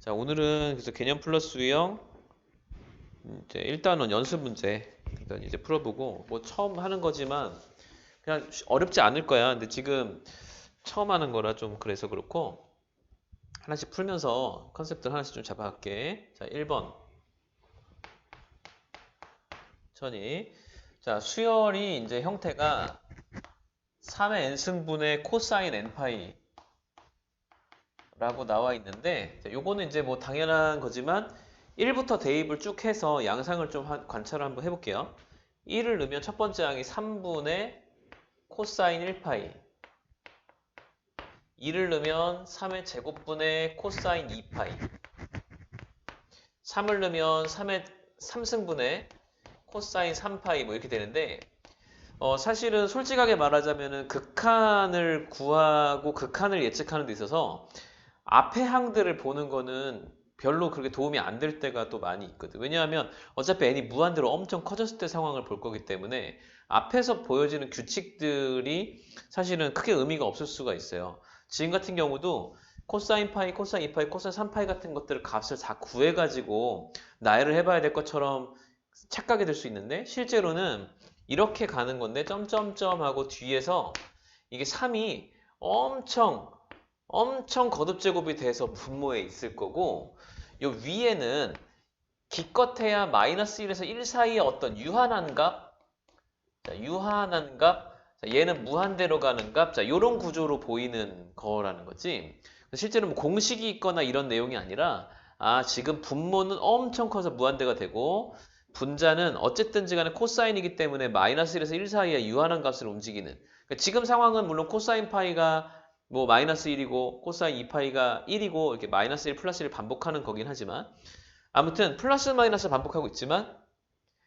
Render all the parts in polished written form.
자, 오늘은 그래서 개념 플러스 유형 이제 1단원 연습 문제 일단 이제 풀어보고 뭐 처음 하는 거지만 그냥 어렵지 않을 거야. 근데 지금 처음 하는 거라 좀 그래서 그렇고 하나씩 풀면서 컨셉들 하나씩 좀 잡아갈게. 자, 1번 천이. 자, 수열이 이제 형태가 3의 n승분의 코사인 n파이 라고 나와 있는데 요거는 이제 뭐 당연한 거지만 1부터 대입을 쭉 해서 양상을 좀 관찰을 한번 해볼게요. 1을 넣으면 첫 번째 항이 3분의 코사인 1파이, 2를 넣으면 3의 제곱분의 코사인 2파이, 3을 넣으면 3의 3승분의 코사인 3파이 뭐 이렇게 되는데 사실은 솔직하게 말하자면은 극한을 구하고 극한을 예측하는 데 있어서 앞에 항들을 보는 거는 별로 그렇게 도움이 안 될 때가 또 많이 있거든. 왜냐하면 어차피 n이 무한대로 엄청 커졌을 때 상황을 볼 거기 때문에 앞에서 보여지는 규칙들이 사실은 크게 의미가 없을 수가 있어요. 지금 같은 경우도 코사인 파이, 코사인 2파이, 코사인 3파이 같은 것들을 값을 다 구해가지고 나열을 해봐야 될 것처럼 착각이 될 수 있는데 실제로는 이렇게 가는 건데 점점점 하고 뒤에서 이게 3이 엄청 거듭제곱이 돼서 분모에 있을 거고 요 위에는 기껏해야 마이너스 1에서 1 사이의 어떤 유한한 값, 자, 유한한 값, 자, 얘는 무한대로 가는 값, 자, 요런 구조로 보이는 거라는 거지. 실제로 뭐 공식이 있거나 이런 내용이 아니라 지금 분모는 엄청 커서 무한대가 되고 분자는 어쨌든지 간에 코사인이기 때문에 마이너스 1에서 1 사이의 유한한 값을 움직이는 그러니까 지금 상황은 물론 코사인 파이가 뭐 마이너스 1이고 코사인 2파이가 1이고 이렇게 마이너스 1 플러스 1 반복하는 거긴 하지만 아무튼 플러스 마이너스 반복하고 있지만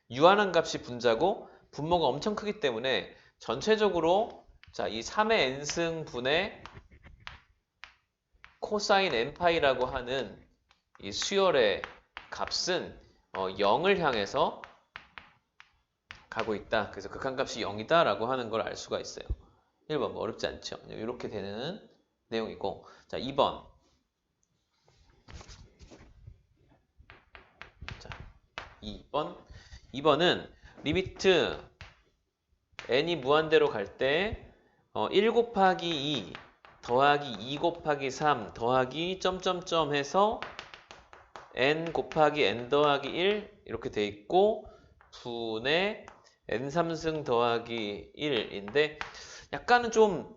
유한한 값이 분자고 분모가 엄청 크기 때문에 전체적으로 자, 이 3의 n승분의 코사인 n파이라고 하는 이 수열의 값은 0을 향해서 가고 있다. 그래서 극한값이 0이다 라고 하는 걸 알 수가 있어요. 1번 뭐 어렵지 않죠. 이렇게 되는 내용이고 자 2번 자 2번은 리미트 n이 무한대로 갈 때 1 곱하기 2 더하기 2 곱하기 3 더하기 점점점 해서 n 곱하기 n 더하기 1 이렇게 돼 있고 분의 n3승 더하기 1인데 약간은 좀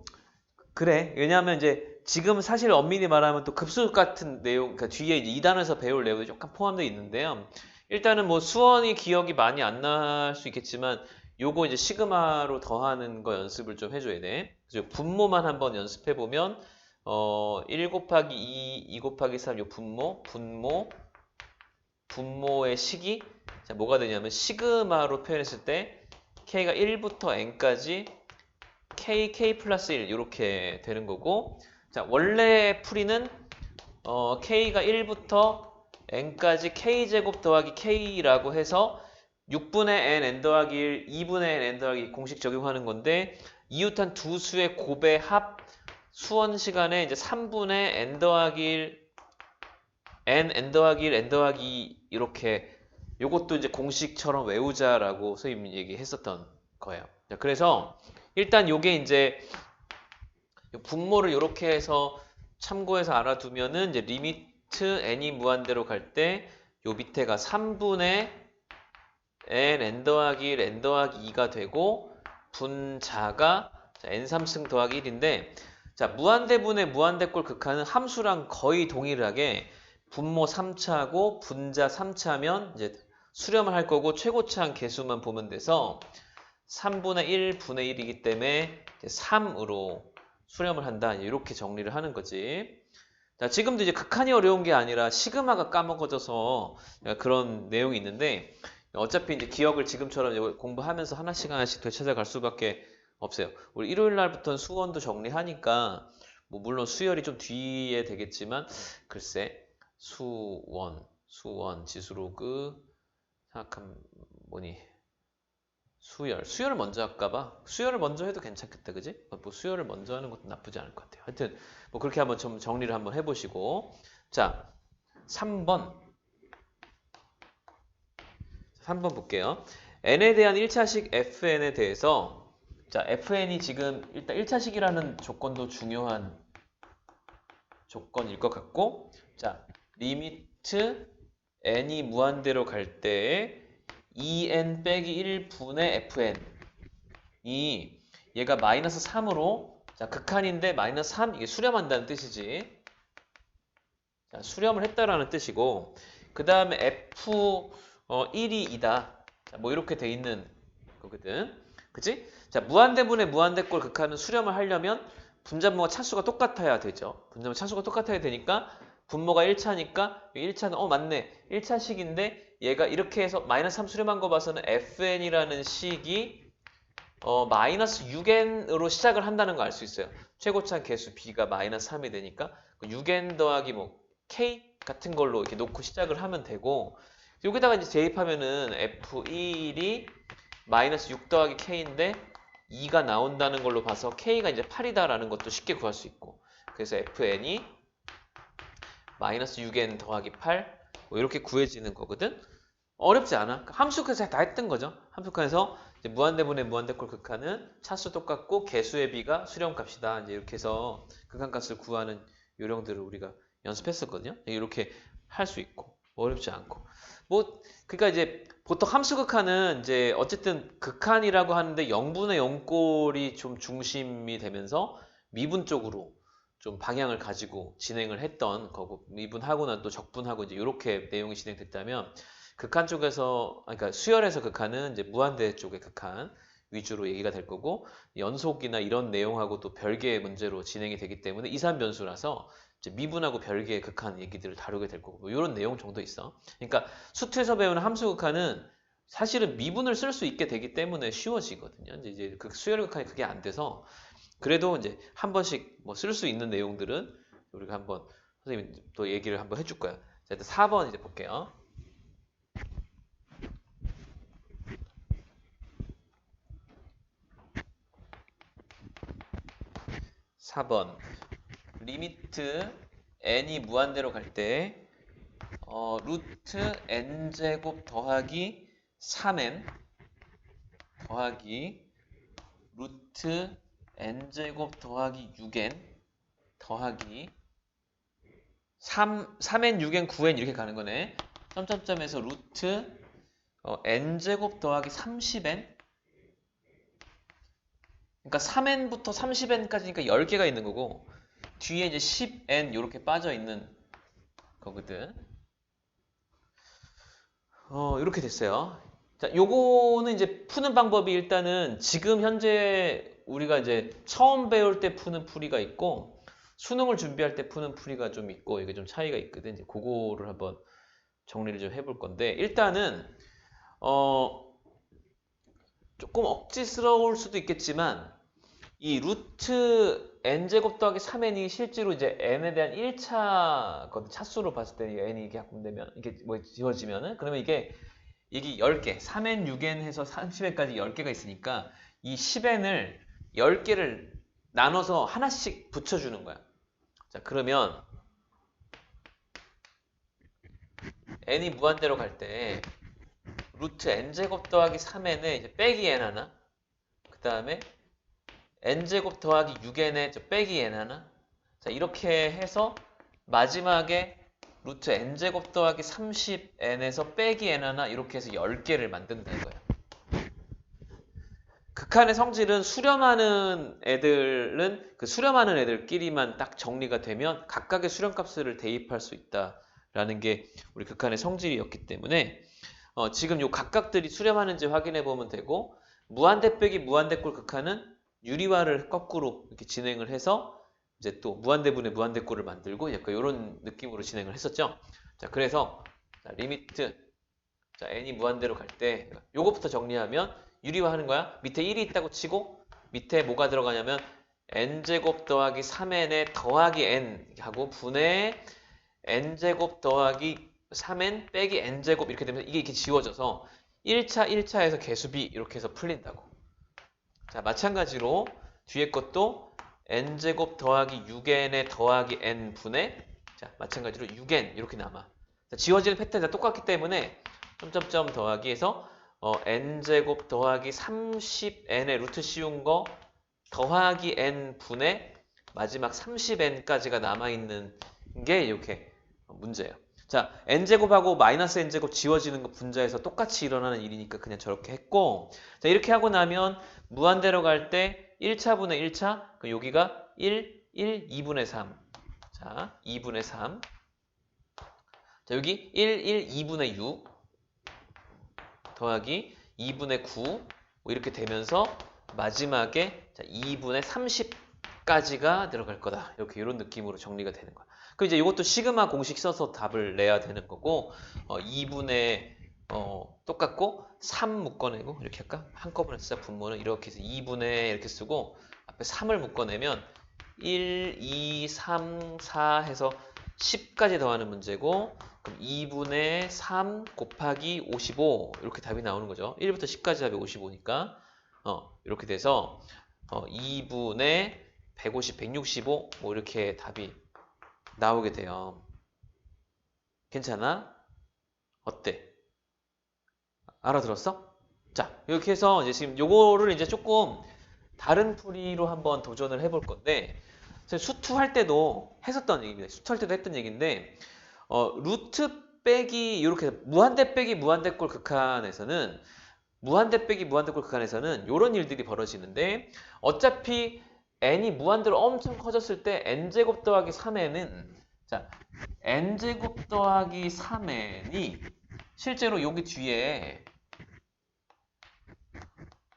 그래. 왜냐하면 이제 지금 사실 엄밀히 말하면 또 급수 같은 내용, 그러니까 뒤에 이제 2단에서 배울 내용이 약간 포함되어 있는데요. 일단은 뭐 수원이 기억이 많이 안 날 수 있겠지만 요거 이제 시그마로 더하는 거 연습을 좀 해줘야 돼. 그래서 분모만 한번 연습해 보면 1 곱하기 2 곱하기 3 요 분모의 식이 자, 뭐가 되냐면 시그마로 표현했을 때 k가 1부터 n까지 k 플러스 1 이렇게 되는 거고 자 원래 풀이는 k가 1부터 n까지 k제곱 더하기 k라고 해서 6분의 n 더하기 1, 2분의 n 더하기 2 공식 적용하는 건데 이웃한 두 수의 곱의 합 수원 시간에 이제 3분의 n 더하기 1, n 더하기 1, n 더하기 2 이렇게 요것도 이제 공식처럼 외우자라고 선생님이 얘기했었던 거예요. 자, 그래서 일단 요게 이제 분모를 이렇게 해서 참고해서 알아두면은 이제 리미트 n이 무한대로 갈 때 요 밑에가 3분의 n 더하기 1, n 더하기 2가 되고 분자가 n3승 더하기 1인데 자 무한대분의 무한대꼴 극한은 함수랑 거의 동일하게 분모 3차고 분자 3차면 이제 수렴을 할 거고 최고차항 개수만 보면 돼서 3분의 1, 분의 1이기 때문에 3으로 수렴을 한다. 이렇게 정리를 하는 거지. 자, 지금도 이제 극한이 어려운 게 아니라 시그마가 까먹어져서 그런 내용이 있는데 어차피 이제 기억을 지금처럼 이제 공부하면서 하나씩 더 찾아갈 수밖에 없어요. 우리 일요일 날부터는 수원도 정리하니까 뭐 물론 수열이 좀 뒤에 되겠지만 글쎄 수원 지수로그 생각하면 뭐니 수열을 먼저 할까봐 수열을 먼저 해도 괜찮겠다 그지? 뭐 수열을 먼저 하는 것도 나쁘지 않을 것 같아요. 하여튼 뭐 그렇게 한번 좀 정리를 한번 해보시고 자 3번 볼게요. n에 대한 1차식 fn에 대해서 자, fn이 지금 일단 1차식이라는 조건도 중요한 조건일 것 같고 자, 리미트 n이 무한대로 갈 때에 2n 빼기 1분의 fn이 얘가 마이너스 3으로 자, 극한인데 마이너스 3 이게 수렴한다는 뜻이지. 자, 수렴을 했다라는 뜻이고 그 다음에 f1이 2다. 자, 뭐 이렇게 돼 있는 거거든. 그치? 자, 무한대분의 무한대꼴 극한은 수렴을 하려면 분자분모가 차수가 똑같아야 되죠. 분자분모 차수가 똑같아야 되니까 분모가 1차니까 1차는 맞네. 1차식인데 얘가 이렇게 해서 마이너스 3 수렴한 거 봐서는 fn이라는 식이 마이너스 6n으로 시작을 한다는 거 알 수 있어요. 최고차는 개수 b가 마이너스 3이 되니까 6n 더하기 뭐 k 같은 걸로 이렇게 놓고 시작을 하면 되고 여기다가 이제 대입하면은 f1이 마이너스 6 더하기 k인데 2가 나온다는 걸로 봐서 k가 이제 8이다라는 것도 쉽게 구할 수 있고 그래서 fn이 마이너스 6n 더하기 8 뭐 이렇게 구해지는 거거든. 어렵지 않아. 함수칸에서 다 했던 거죠. 함수칸에서 이제 무한대분의 무한대꼴 극한은 차수 똑같고 개수의 비가 수렴값이다. 이제 이렇게 해서 극한값을 구하는 요령들을 우리가 연습했었거든요. 이렇게 할 수 있고 어렵지 않고 뭐 그러니까 이제 보통 함수 극한은 이제 어쨌든 극한이라고 하는데 0분의 0꼴이 좀 중심이 되면서 미분 쪽으로 좀 방향을 가지고 진행을 했던 거고 미분하거나 또 적분하고 이제 이렇게 내용이 진행됐다면 극한 쪽에서 그러니까 수열에서 극한은 이제 무한대 쪽의 극한 위주로 얘기가 될 거고 연속이나 이런 내용하고 또 별개의 문제로 진행이 되기 때문에 이산변수라서 이제 미분하고 별개의 극한 얘기들을 다루게 될 거고 뭐 이런 내용 정도 있어. 그러니까 수투에서 배우는 함수 극한은 사실은 미분을 쓸 수 있게 되기 때문에 쉬워지거든요. 이제 그 수열 극한이 그게 안 돼서 그래도 이제 한 번씩 뭐 쓸 수 있는 내용들은 우리가 한번 선생님 또 얘기를 한번 해줄 거야. 자, 일단 4번 이제 볼게요. 4번 리미트 n이 무한대로 갈 때 루트 n제곱 더하기 3n 더하기 루트 n제곱 더하기 6n 더하기 3n, 6n, 9n 이렇게 가는 거네. 점점점에서 루트 n제곱 더하기 30n 그러니까 3n부터 30n까지니까 10개가 있는 거고 뒤에 이제 10n 이렇게 빠져 있는 거거든. 이렇게 됐어요. 자, 요거는 이제 푸는 방법이 일단은 지금 현재 우리가 이제 처음 배울 때 푸는 풀이가 있고 수능을 준비할 때 푸는 풀이가 좀 있고 이게 좀 차이가 있거든. 이제 그거를 한번 정리를 좀 해볼 건데 일단은 조금 억지스러울 수도 있겠지만 이 루트 n제곱 더하기 3n이 실제로 이제 n에 대한 1차 차수로 봤을 때 n이 이렇게 약분되면 이게 뭐 지워지면은 그러면 이게 10개 3n, 6n 해서 30n까지 10개가 있으니까 이 10n을 10개를 나눠서 하나씩 붙여주는 거야. 자 그러면 n이 무한대로 갈 때 루트 n제곱 더하기 3n에 이제 빼기 n 하나 그 다음에 n제곱 더하기 6n에 빼기 n 하나 자 이렇게 해서 마지막에 루트 n제곱 더하기 30n에서 빼기 n 하나 이렇게 해서 10개를 만든다는 거예요. 극한의 성질은 수렴하는 애들은 그 수렴하는 애들끼리만 딱 정리가 되면 각각의 수렴값을 대입할 수 있다라는 게 우리 극한의 성질이었기 때문에 지금 요 각각들이 수렴하는지 확인해 보면 되고 무한대 빼기 무한대꼴 극한은 유리화를 거꾸로 이렇게 진행을 해서 이제 또 무한대분의 무한대꼴을 만들고 약간 이런 느낌으로 진행을 했었죠. 자, 그래서 자, 리미트 자, n이 무한대로 갈 때 요것부터 정리하면 유리화 하는 거야. 밑에 1이 있다고 치고 밑에 뭐가 들어가냐면 n제곱 더하기 3n에 더하기 n 하고 분의 n제곱 더하기 3n 빼기 n제곱 이렇게 되면 이게 이렇게 지워져서 1차에서 개수비 이렇게 해서 풀린다고. 자, 마찬가지로 뒤에 것도 n제곱 더하기 6n에 더하기 n 분의 자, 마찬가지로 6n 이렇게 남아. 지워지는 패턴이 다 똑같기 때문에 점점점 더하기 해서 n제곱 더하기 30n의 루트 씌운 거 더하기 n분의 마지막 30n까지가 남아있는 게 이렇게 문제예요. 자, n제곱하고 마이너스 n제곱 지워지는 거 분자에서 똑같이 일어나는 일이니까 그냥 저렇게 했고, 자, 이렇게 하고 나면 무한대로 갈 때 1차분의 1차, 그럼 여기가 1, 2분의 3. 자, 2분의 3. 자, 여기 1, 2분의 6 더하기 2분의 9 뭐 이렇게 되면서 마지막에 자, 2분의 30까지가 들어갈 거다. 이렇게 이런 느낌으로 정리가 되는 거야. 그럼 이제 이것도 시그마 공식 써서 답을 내야 되는 거고 2분의 똑같고 3 묶어내고 이렇게 할까? 한꺼번에 쓰자 분모는 이렇게 해서 2분의 이렇게 쓰고 앞에 3을 묶어내면 1, 2, 3, 4 해서 10까지 더하는 문제고 그럼 2분의 3 곱하기 55 이렇게 답이 나오는 거죠. 1부터 10까지 답이 55니까 이렇게 돼서 2분의 150, 165 뭐 이렇게 답이 나오게 돼요. 괜찮아? 어때? 알아들었어? 자, 이렇게 해서 이제 지금 요거를 이제 조금 다른 풀이로 한번 도전을 해볼 건데 수투할 때도 했었던 얘기입니다. 수투할 때도 했던 얘기인데 루트 빼기 이렇게 무한대 빼기 무한대꼴 극한에서는 이런 일들이 벌어지는데 어차피 n이 무한대로 엄청 커졌을 때 n제곱 더하기 3n은 자 n제곱 더하기 3n이 실제로 여기 뒤에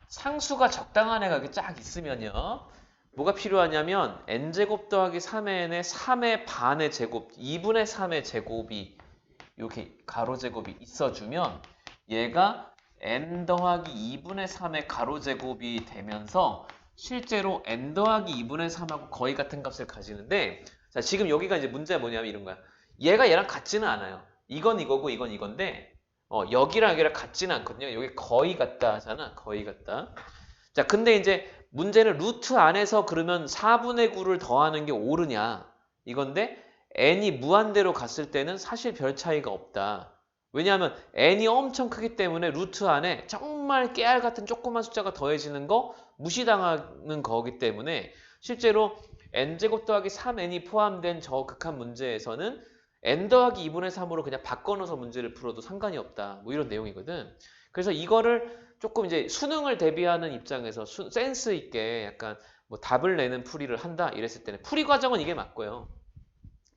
상수가 적당한 애가 이렇게 쫙 있으면요. 뭐가 필요하냐면 n제곱 더하기 3n의 3의 반의 제곱, 2분의 3의 제곱이 이렇게 가로제곱이 있어주면 얘가 n 더하기 2분의 3의 가로제곱이 되면서 실제로 n 더하기 2분의 3하고 거의 같은 값을 가지는데 자 지금 여기가 이제 문제가 뭐냐면 이런 거야. 얘가 얘랑 같지는 않아요. 이건 이거고 이건 이건데 여기랑 여기랑 같지는 않거든요. 여기 거의 같다 하잖아. 거의 같다. 자 근데 이제 문제는 루트 안에서 그러면 4분의 9를 더하는 게 옳으냐 이건데 n이 무한대로 갔을 때는 사실 별 차이가 없다. 왜냐하면 n이 엄청 크기 때문에 루트 안에 정말 깨알 같은 조그만 숫자가 더해지는 거 무시당하는 거기 때문에 실제로 n제곱 더하기 3n이 포함된 저 극한 문제에서는 n 더하기 2분의 3으로 그냥 바꿔놓어서 문제를 풀어도 상관이 없다. 뭐 이런 내용이거든. 그래서 이거를 조금 이제 수능을 대비하는 입장에서 센스 있게 약간 뭐 답을 내는 풀이를 한다 이랬을 때는 풀이 과정은 이게 맞고요.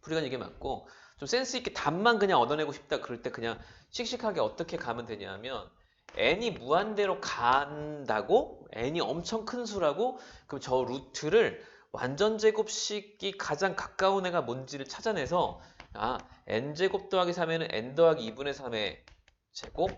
풀이가 이게 맞고 좀 센스 있게 답만 그냥 얻어내고 싶다 그럴 때 그냥 씩씩하게 어떻게 가면 되냐면 n이 무한대로 간다고 n이 엄청 큰 수라고 그럼 저 루트를 완전 제곱식이 가장 가까운 애가 뭔지를 찾아내서 n제곱 더하기 3에는 n 더하기 2분의 3의 제곱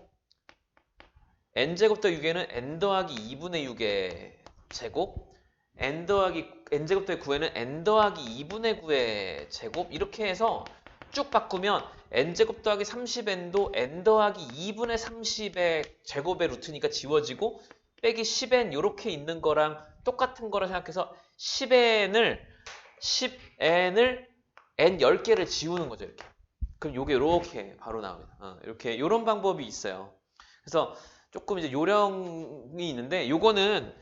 n제곱 더하기 6에는 n 더하기 2분의 6의 제곱 n제곱 더하기 9에는 n 더하기 2분의 9의 제곱 이렇게 해서 쭉 바꾸면 n제곱 더하기 30n도 n 더하기 2분의 30의 제곱의 루트니까 지워지고 빼기 10n 이렇게 있는 거랑 똑같은 거라 생각해서 10n을 n 10개를 지우는 거죠. 이렇게. 그럼 요게 이렇게 바로 나옵니다. 이렇게 이런 방법이 있어요. 그래서 조금 이제 요령이 있는데 요거는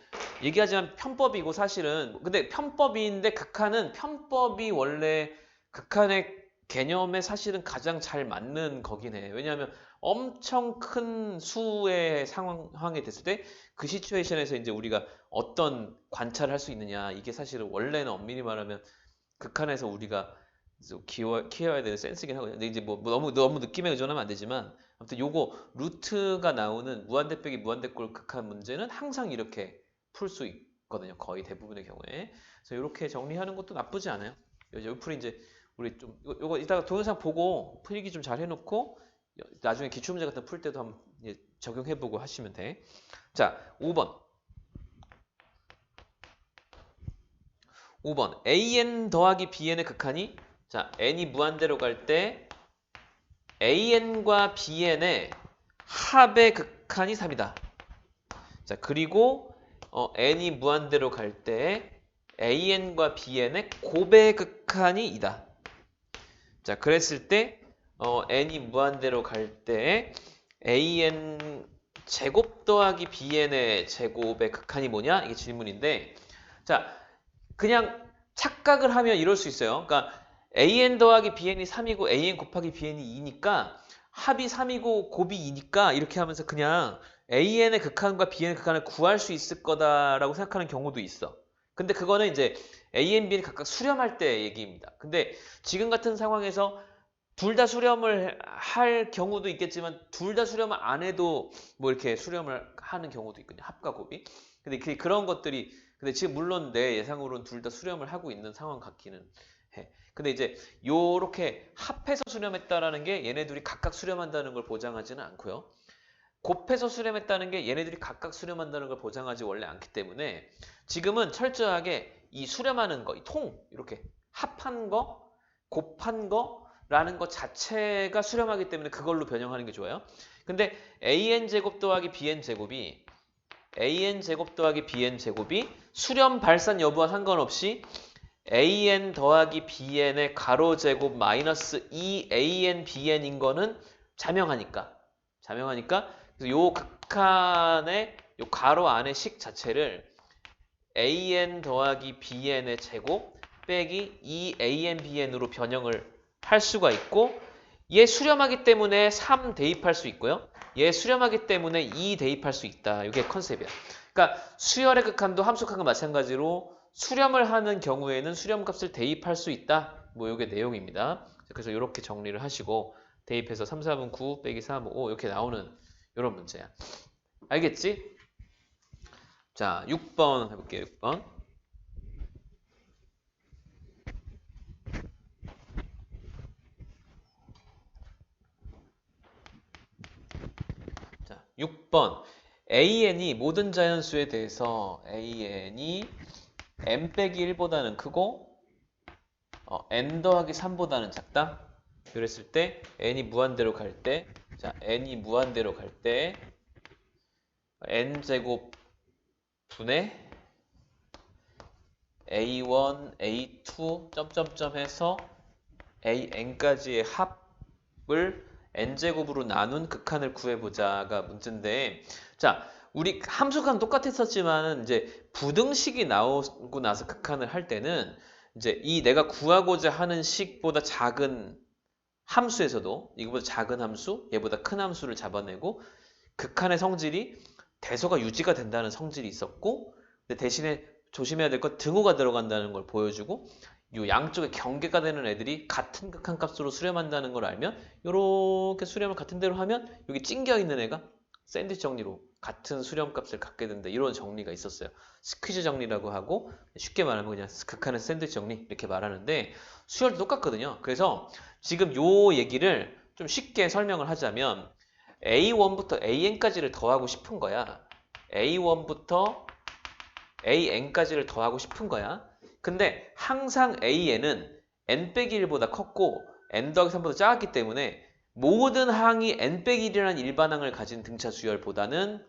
얘기하자면 편법이고 사실은 근데 편법인데 극한은 편법이 원래 극한의 개념에 사실은 가장 잘 맞는 거긴 해. 왜냐하면 엄청 큰 수의 상황이 됐을 때 그 시츄에이션에서 이제 우리가 어떤 관찰을 할 수 있느냐 이게 사실은 원래는 엄밀히 말하면 극한에서 우리가 키워야 되는 센스긴 하거든요. 근데 이제 뭐 너무 느낌에 의존하면 안 되지만 아무튼 요거 루트가 나오는 무한대 빼기 무한대꼴 극한 문제는 항상 이렇게 풀 수 있거든요. 거의 대부분의 경우에. 그래서 이렇게 정리하는 것도 나쁘지 않아요. 요 풀이 이제 우리 좀 요거 이따가 동영상 보고 풀이기 좀 잘 해놓고 나중에 기출문제 같은 거 풀 때도 한번 적용해보고 하시면 돼. 자, 5번. an 더하기 bn의 극한이 자 n이 무한대로 갈 때 an과 bn의 합의 극한이 3이다. 자 그리고 n이 무한대로 갈 때 an과 bn의 곱의 극한이 2다. 자 그랬을 때 n이 무한대로 갈 때 an 제곱 더하기 bn의 제곱의 극한이 뭐냐? 이게 질문인데, 자, 그냥 착각을 하면 이럴 수 있어요. 그러니까 an 더하기 bn이 3이고 an 곱하기 bn이 2니까 합이 3이고 곱이 2니까 이렇게 하면서 그냥 an의 극한과 bn의 극한을 구할 수 있을 거다라고 생각하는 경우도 있어. 근데 그거는 이제 a, b를 각각 수렴할 때 얘기입니다. 근데 지금 같은 상황에서 둘 다 수렴을 할 경우도 있겠지만 둘 다 수렴을 안 해도 뭐 이렇게 수렴을 하는 경우도 있거든요. 합과 곱이. 근데 그런 것들이 근데 지금 물론 내 예상으로는 둘 다 수렴을 하고 있는 상황 같기는 해. 근데 이제 요렇게 합해서 수렴했다라는 게 얘네들이 각각 수렴한다는 걸 보장하지는 않고요. 곱해서 수렴했다는 게 얘네들이 각각 수렴한다는 걸 보장하지 원래 않기 때문에 지금은 철저하게 이 수렴하는 거, 이 통, 이렇게 합한 거, 곱한 거 라는 것 자체가 수렴하기 때문에 그걸로 변형하는 게 좋아요. 근데 an제곱 더하기 bn제곱이 an제곱 더하기 bn제곱이 수렴 발산 여부와 상관없이 an 더하기 bn의 가로제곱 마이너스 2an bn인 거는 자명하니까 그래서 요 극한의 요 가로 안의 식 자체를 an 더하기 bn의 제곱 빼기 2an bn으로 변형을 할 수가 있고 얘 수렴하기 때문에 3 대입할 수 있고요. 얘 수렴하기 때문에 2 대입할 수 있다. 이게 컨셉이야. 그러니까 수열의 극한도 함수극한과 마찬가지로 수렴을 하는 경우에는 수렴값을 대입할 수 있다. 뭐 이게 내용입니다. 그래서 이렇게 정리를 하시고 대입해서 3, 4분 9 빼기 3, 5 이렇게 나오는 이런 문제야. 알겠지? 자, 6번 해볼게요. 6번. 자, 6번. an이 모든 자연수에 대해서 an이 n 빼기 1보다는 크고 n 더하기 3보다는 작다. 그랬을 때 n이 무한대로 갈 때, 자, n이 무한대로 갈 때 n제곱 분의 a1, a2 점점점 해서 an까지의 합을 n제곱으로 나눈 극한을 구해보자가 문제인데, 자, 우리 함수간 똑같았었지만 이제 부등식이 나오고 나서 극한을 할 때는 이제 이 내가 구하고자 하는 식보다 작은 함수에서도 이거보다 작은 함수, 얘보다 큰 함수를 잡아내고 극한의 성질이 대소가 유지가 된다는 성질이 있었고, 근데 대신에 조심해야 될 건 등호가 들어간다는 걸 보여주고, 이 양쪽에 경계가 되는 애들이 같은 극한 값으로 수렴한다는 걸 알면 이렇게 수렴을 같은 대로 하면 여기 찡겨 있는 애가 샌드위치 정리로 같은 수렴 값을 갖게 된다. 이런 정리가 있었어요. 스퀴즈 정리라고 하고 쉽게 말하면 그냥 극한의 샌드위치 정리 이렇게 말하는데 수열도 똑같거든요. 그래서 지금 요 얘기를 좀 쉽게 설명을 하자면 A1부터 AN까지를 더하고 싶은 거야. A1부터 AN까지를 더하고 싶은 거야. 근데 항상 AN은 N 빼기 1보다 컸고 N 더하기 3보다 작았기 때문에 모든 항이 N 빼기 1이라는 일반항을 가진 등차 수열보다는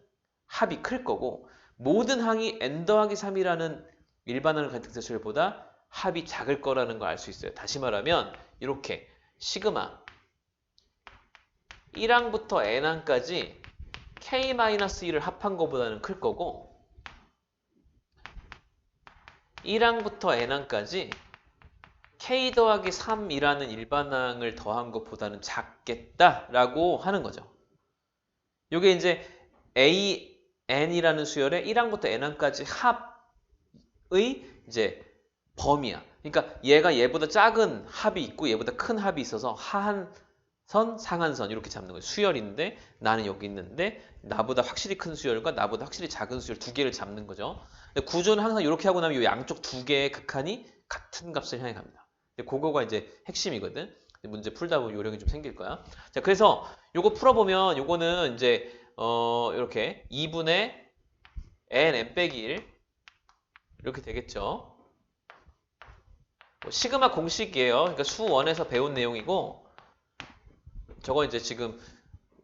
합이 클 거고 모든 항이 N 더하기 3이라는 일반항을 가진 등차 수열보다 합이 작을 거라는 걸 알 수 있어요. 다시 말하면 이렇게 시그마 1항부터 N항까지 K-1을 합한 것보다는 클 거고 1항부터 N항까지 K 더하기 3이라는 일반항을 더한 것보다는 작겠다라고 하는 거죠. 이게 이제 AN이라는 수열의 1항부터 N항까지 합의 이제 범위야. 그러니까 얘가 얘보다 작은 합이 있고 얘보다 큰 합이 있어서 하한선, 상한선 이렇게 잡는 거예요. 수열인데 나는 여기 있는데 나보다 확실히 큰 수열과 나보다 확실히 작은 수열 두 개를 잡는 거죠. 구조는 항상 이렇게 하고 나면 이 양쪽 두 개의 극한이 같은 값을 향해 갑니다. 그거가 이제 핵심이거든. 문제 풀다 보면 요령이 좀 생길 거야. 자, 그래서 요거 풀어보면 요거는 이제 이렇게 2분의 n 빼기 1 이렇게 되겠죠. 시그마 공식이에요. 그러니까 수1에서 배운 내용이고 저거 이제 지금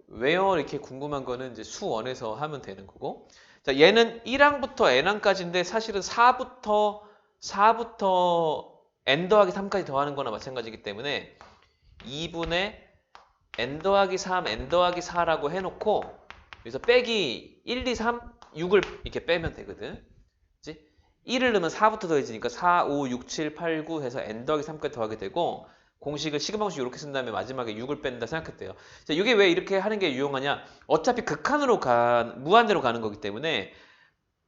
왜요? 이렇게 궁금한 거는 이제 수1에서 하면 되는 거고. 자, 얘는 1항부터 n항까지인데 사실은 4부터 n 더하기 3까지 더하는 거나 마찬가지이기 때문에 2분의 n 더하기 3, n 더하기 4라고 해놓고 여기서 빼기 1, 2, 3, 6을 이렇게 빼면 되거든. 그치? 1을 넣으면 4부터 더해지니까 4, 5, 6, 7, 8, 9 해서 n 더하기 3까지 더하게 되고 공식을 시그마 공식 이렇게 쓴 다음에 마지막에 6을 뺀다 생각했대요. 자, 이게 왜 이렇게 하는 게 유용하냐? 어차피 극한으로 무한대로 가는 거기 때문에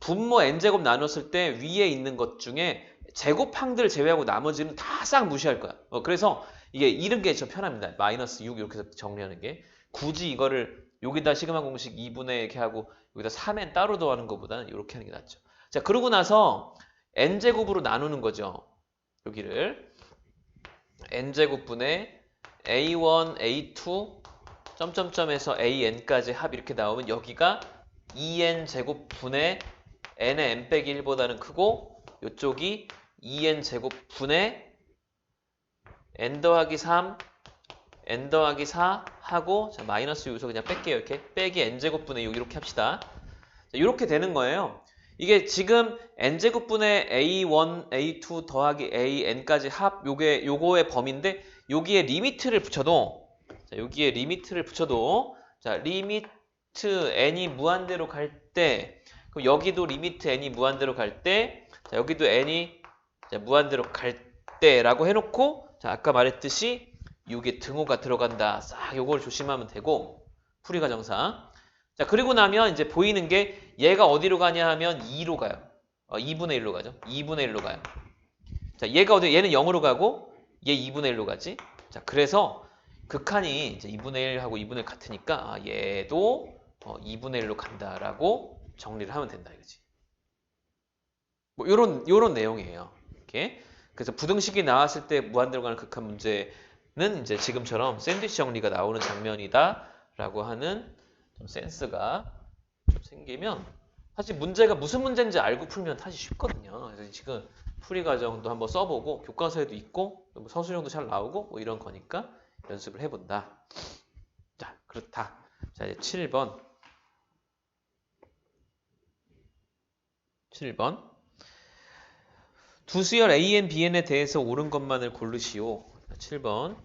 분모 n제곱 나눴을 때 위에 있는 것 중에 제곱항들을 제외하고 나머지는 다 싹 무시할 거야. 그래서 이게 이런 게 좀 편합니다. 마이너스 6 이렇게 해서 정리하는 게. 굳이 이거를 여기다 시그마 공식 2분의 이렇게 하고 여기다 3n 따로 더하는 것보다는 이렇게 하는 게 낫죠. 자, 그러고 나서 n제곱으로 나누는 거죠. 여기를 n제곱분의 a1, a2, 점점점에서 an까지 합 이렇게 나오면 여기가 2n 제곱분의 n의 n 빼기 1보다는 크고 이쪽이 2n 제곱분의 n 더하기 3, n 더하기 4 하고 자, 마이너스 여기서 그냥 뺄게요. 이렇게 빼기 n 제곱분의 6 이렇게 합시다. 자, 이렇게 되는 거예요. 이게 지금 n제곱분의 a1, a2 더하기 an까지 합 요거의 범위인데 여기에 리미트를 붙여도 자, 여기에 리미트를 붙여도 자, 리미트 n이 무한대로 갈 때 그럼 여기도 리미트 n이 무한대로 갈 때 자, 여기도 n이 자, 무한대로 갈 때라고 해놓고 자, 아까 말했듯이 6에 등호가 들어간다. 싹 요걸 조심하면 되고 풀이 과정상 자, 그리고 나면 이제 보이는 게 얘가 어디로 가냐 하면 2로 가요. 2분의 1로 가죠. 2분의 1로 가요. 자, 얘는 0으로 가고 얘 2분의 1로 가지. 자, 그래서 극한이 이제 2분의 1하고 2분의 1 같으니까 얘도 2분의 1로 간다라고 정리를 하면 된다 이거지. 뭐 요런 내용이에요. 이렇게. 그래서 부등식이 나왔을 때 무한대로 가는 극한 문제는 이제 지금처럼 샌드위치 정리가 나오는 장면이다라고 하는 좀 센스가 좀 생기면 사실 문제가 무슨 문제인지 알고 풀면 사실 쉽거든요. 그래서 지금 풀이 과정도 한번 써보고 교과서에도 있고 뭐 서술형도 잘 나오고 뭐 이런 거니까 연습을 해본다. 자, 그렇다. 자, 이제 7번. 7번. 두 수열 AN, BN에 대해서 옳은 것만을 고르시오. 7번.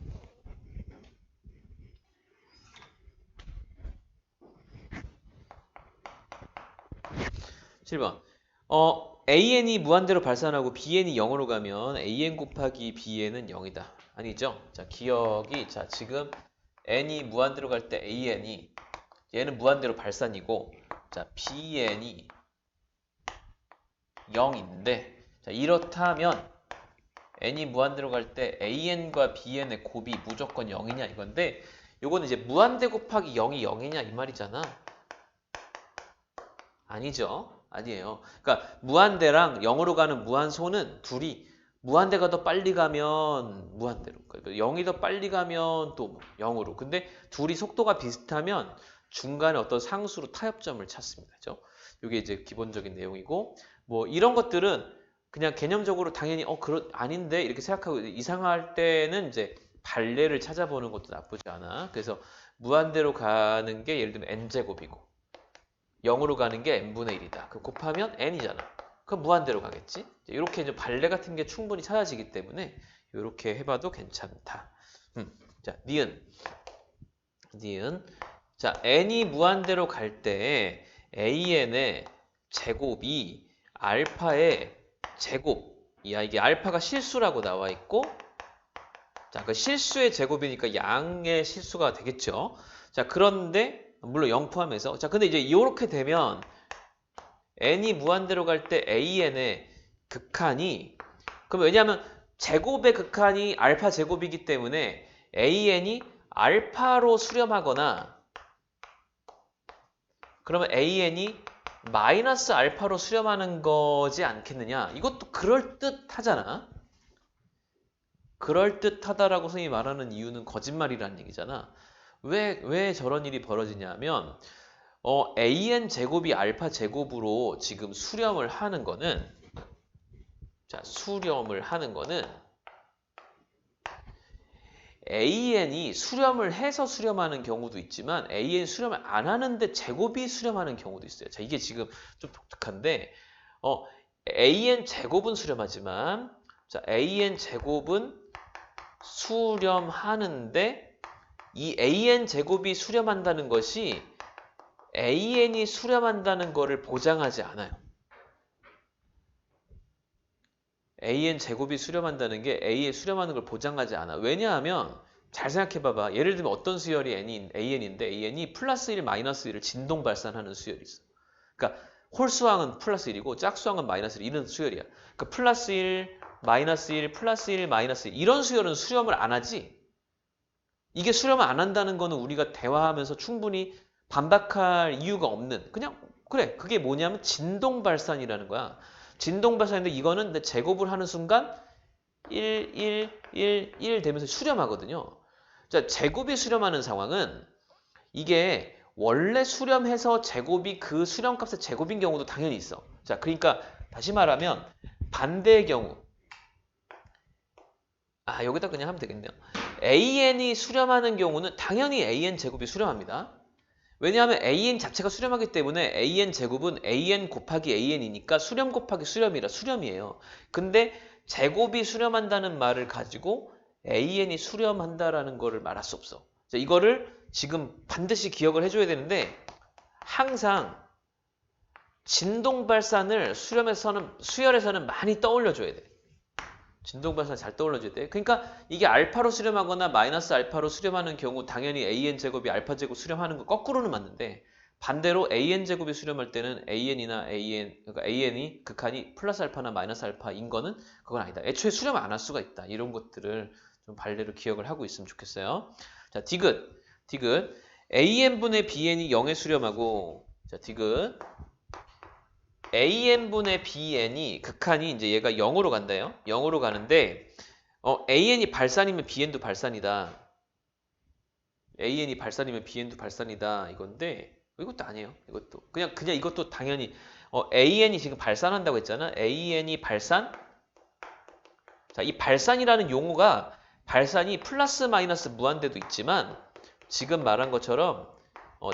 7번. AN이 무한대로 발산하고 BN이 0으로 가면 AN 곱하기 BN은 0이다. 아니죠? 자, 기억이 자, 지금 N이 무한대로 갈 때 AN이 얘는 무한대로 발산이고 자, BN이 0인데 자, 이렇다면 N이 무한대로 갈 때 AN과 BN의 곱이 무조건 0이냐 이건데 요거는 이제 무한대 곱하기 0이 0이냐 이 말이잖아. 아니죠. 아니에요. 그러니까 무한대랑 0으로 가는 무한소는 둘이 무한대가 더 빨리 가면 무한대로, 그러니까 0이 더 빨리 가면 또 0으로. 근데 둘이 속도가 비슷하면 중간에 어떤 상수로 타협점을 찾습니다. 그죠? 이게 이제 기본적인 내용이고 뭐 이런 것들은 그냥 개념적으로 당연히 아닌데 이렇게 생각하고 이상할 때는 이제 발례를 찾아보는 것도 나쁘지 않아. 그래서 무한대로 가는 게 예를 들면 n제곱이고 0으로 가는 게 n분의 1이다. 그 곱하면 n이잖아. 그럼 무한대로 가겠지? 이렇게 이제 발레 같은 게 충분히 찾아지기 때문에 이렇게 해봐도 괜찮다. 자, 니은. 자, n이 무한대로 갈 때 an의 제곱이 알파의 제곱이야. 이게 알파가 실수라고 나와 있고 자, 그 실수의 제곱이니까 양의 실수가 되겠죠. 자, 그런데 물론 0 포함해서 자, 근데 이제 이렇게 되면 n이 무한대로 갈 때 an의 극한이 그럼 왜냐하면 제곱의 극한이 알파 제곱이기 때문에 an이 알파로 수렴하거나 그러면 an이 마이너스 알파로 수렴하는 거지 않겠느냐. 이것도 그럴듯하잖아. 그럴듯하다라고 선생님이 말하는 이유는 거짓말이라는 얘기잖아. 왜 저런 일이 벌어지냐면 an 제곱이 알파 제곱으로 지금 수렴을 하는 거는 자, 수렴을 하는 거는 an이 수렴을 해서 수렴하는 경우도 있지만 an 수렴을 안 하는데 제곱이 수렴하는 경우도 있어요. 자, 이게 지금 좀 독특한데 an 제곱은 수렴하지만 자, an 제곱은 수렴하는데 이 an 제곱이 수렴한다는 것이 an이 수렴한다는 것을 보장하지 않아요. an 제곱이 수렴한다는 게 a에 수렴하는 걸 보장하지 않아. 왜냐하면 잘 생각해 봐봐. 예를 들면 어떤 수열이 an인데 an이 플러스 1, 마이너스 1을 진동 발산하는 수열이 있어. 그러니까 홀수항은 플러스 1이고 짝수항은 마이너스 1 이런 수열이야. 그러니까 플러스 1, 마이너스 1, 플러스 1, 마이너스 1 이런 수열은 수렴을 안 하지. 이게 수렴을 안 한다는 거는 우리가 대화하면서 충분히 반박할 이유가 없는 그냥 그래 그게 뭐냐면 진동 발산이라는 거야. 진동 발산인데 이거는 내 제곱을 하는 순간 1, 1, 1, 1 되면서 수렴하거든요. 자, 제곱이 수렴하는 상황은 이게 원래 수렴해서 제곱이 그 수렴값의 제곱인 경우도 당연히 있어. 자, 그러니까 다시 말하면 반대의 경우 여기다 그냥 하면 되겠네요. an이 수렴하는 경우는 당연히 an 제곱이 수렴합니다. 왜냐하면 an 자체가 수렴하기 때문에 an 제곱은 an 곱하기 an이니까 수렴 곱하기 수렴이라 수렴이에요. 근데 제곱이 수렴한다는 말을 가지고 an이 수렴한다라는 거를 말할 수 없어. 자, 이거를 지금 반드시 기억을 해줘야 되는데 항상 진동 발산을 수열에서는 많이 떠올려줘야 돼. 진동 발산 잘 떠올려줘야 돼. 그러니까 이게 알파로 수렴하거나 마이너스 알파로 수렴하는 경우 당연히 an 제곱이 알파 제곱 수렴하는 거 거꾸로는 맞는데 반대로 an 제곱이 수렴할 때는 그러니까 an이 극한이 플러스 알파나 마이너스 알파인 거는 그건 아니다. 애초에 수렴을 안 할 수가 있다. 이런 것들을 좀 발레로 기억을 하고 있으면 좋겠어요. 자, 디귿 an분의 bn이 0에 수렴하고 자, 디귿 an분의 bn이 극한이 이제 얘가 0으로 간다요. 0으로 가는데 an이 발산이면 bn도 발산이다. an이 발산이면 bn도 발산이다. 이건데 이것도 아니에요. 이것도 그냥 이것도 당연히 an이 지금 발산한다고 했잖아. an이 발산. 자, 이 발산이라는 용어가 발산이 플러스 마이너스 무한대도 있지만 지금 말한 것처럼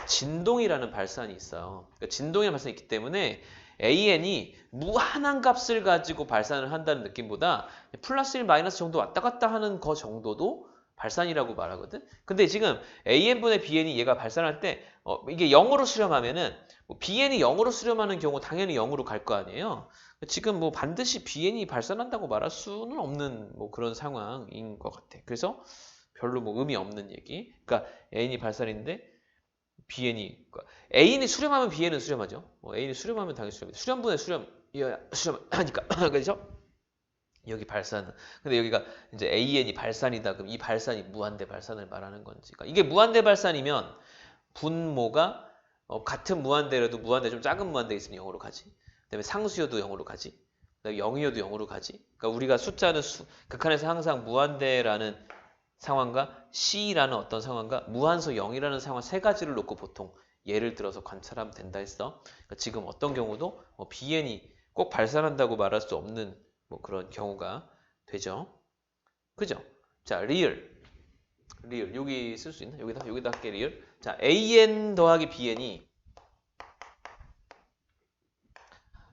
진동이라는 발산이 있어요. 그러니까 진동이라는 발산이 있기 때문에 an이 무한한 값을 가지고 발산을 한다는 느낌보다 플러스 1, 마이너스 정도 왔다 갔다 하는 거 정도도 발산이라고 말하거든. 근데 지금 an분의 bn이 얘가 발산할 때 이게 0으로 수렴하면은 bn이 0으로 수렴하는 경우 당연히 0으로 갈 거 아니에요. 지금 뭐 반드시 bn이 발산한다고 말할 수는 없는 뭐 그런 상황인 것 같아. 그래서 별로 뭐 의미 없는 얘기. 그러니까 n이 발산인데 bn이 그러니까 a는 수렴하면 bn은 수렴하죠. a는 수렴하면 당연히 수렴이다. 수렴분의 수렴하니까 그렇죠? 여기 발산. 근데 여기가 이제 an이 발산이다. 그럼 이 발산이 무한대 발산을 말하는 건지. 그러니까 이게 무한대 발산이면 분모가 같은 무한대라도 무한대 좀 작은 무한대 있으면 0으로 가지. 그다음에 상수여도 0으로 가지. 그다음에 0이어도 0으로 가지. 그러니까 우리가 숫자는 극한에서 항상 무한대라는 상황과 C라는 어떤 상황과 무한소 0이라는 상황 세 가지를 놓고 보통 예를 들어서 관찰하면 된다 했어. 그러니까 지금 어떤 경우도 bn이 꼭 발산한다고 말할 수 없는 뭐 그런 경우가 되죠. 그죠? 자, 리을 여기 쓸 수 있나? 여기다 할게 리을. 자, an 더하기 bn이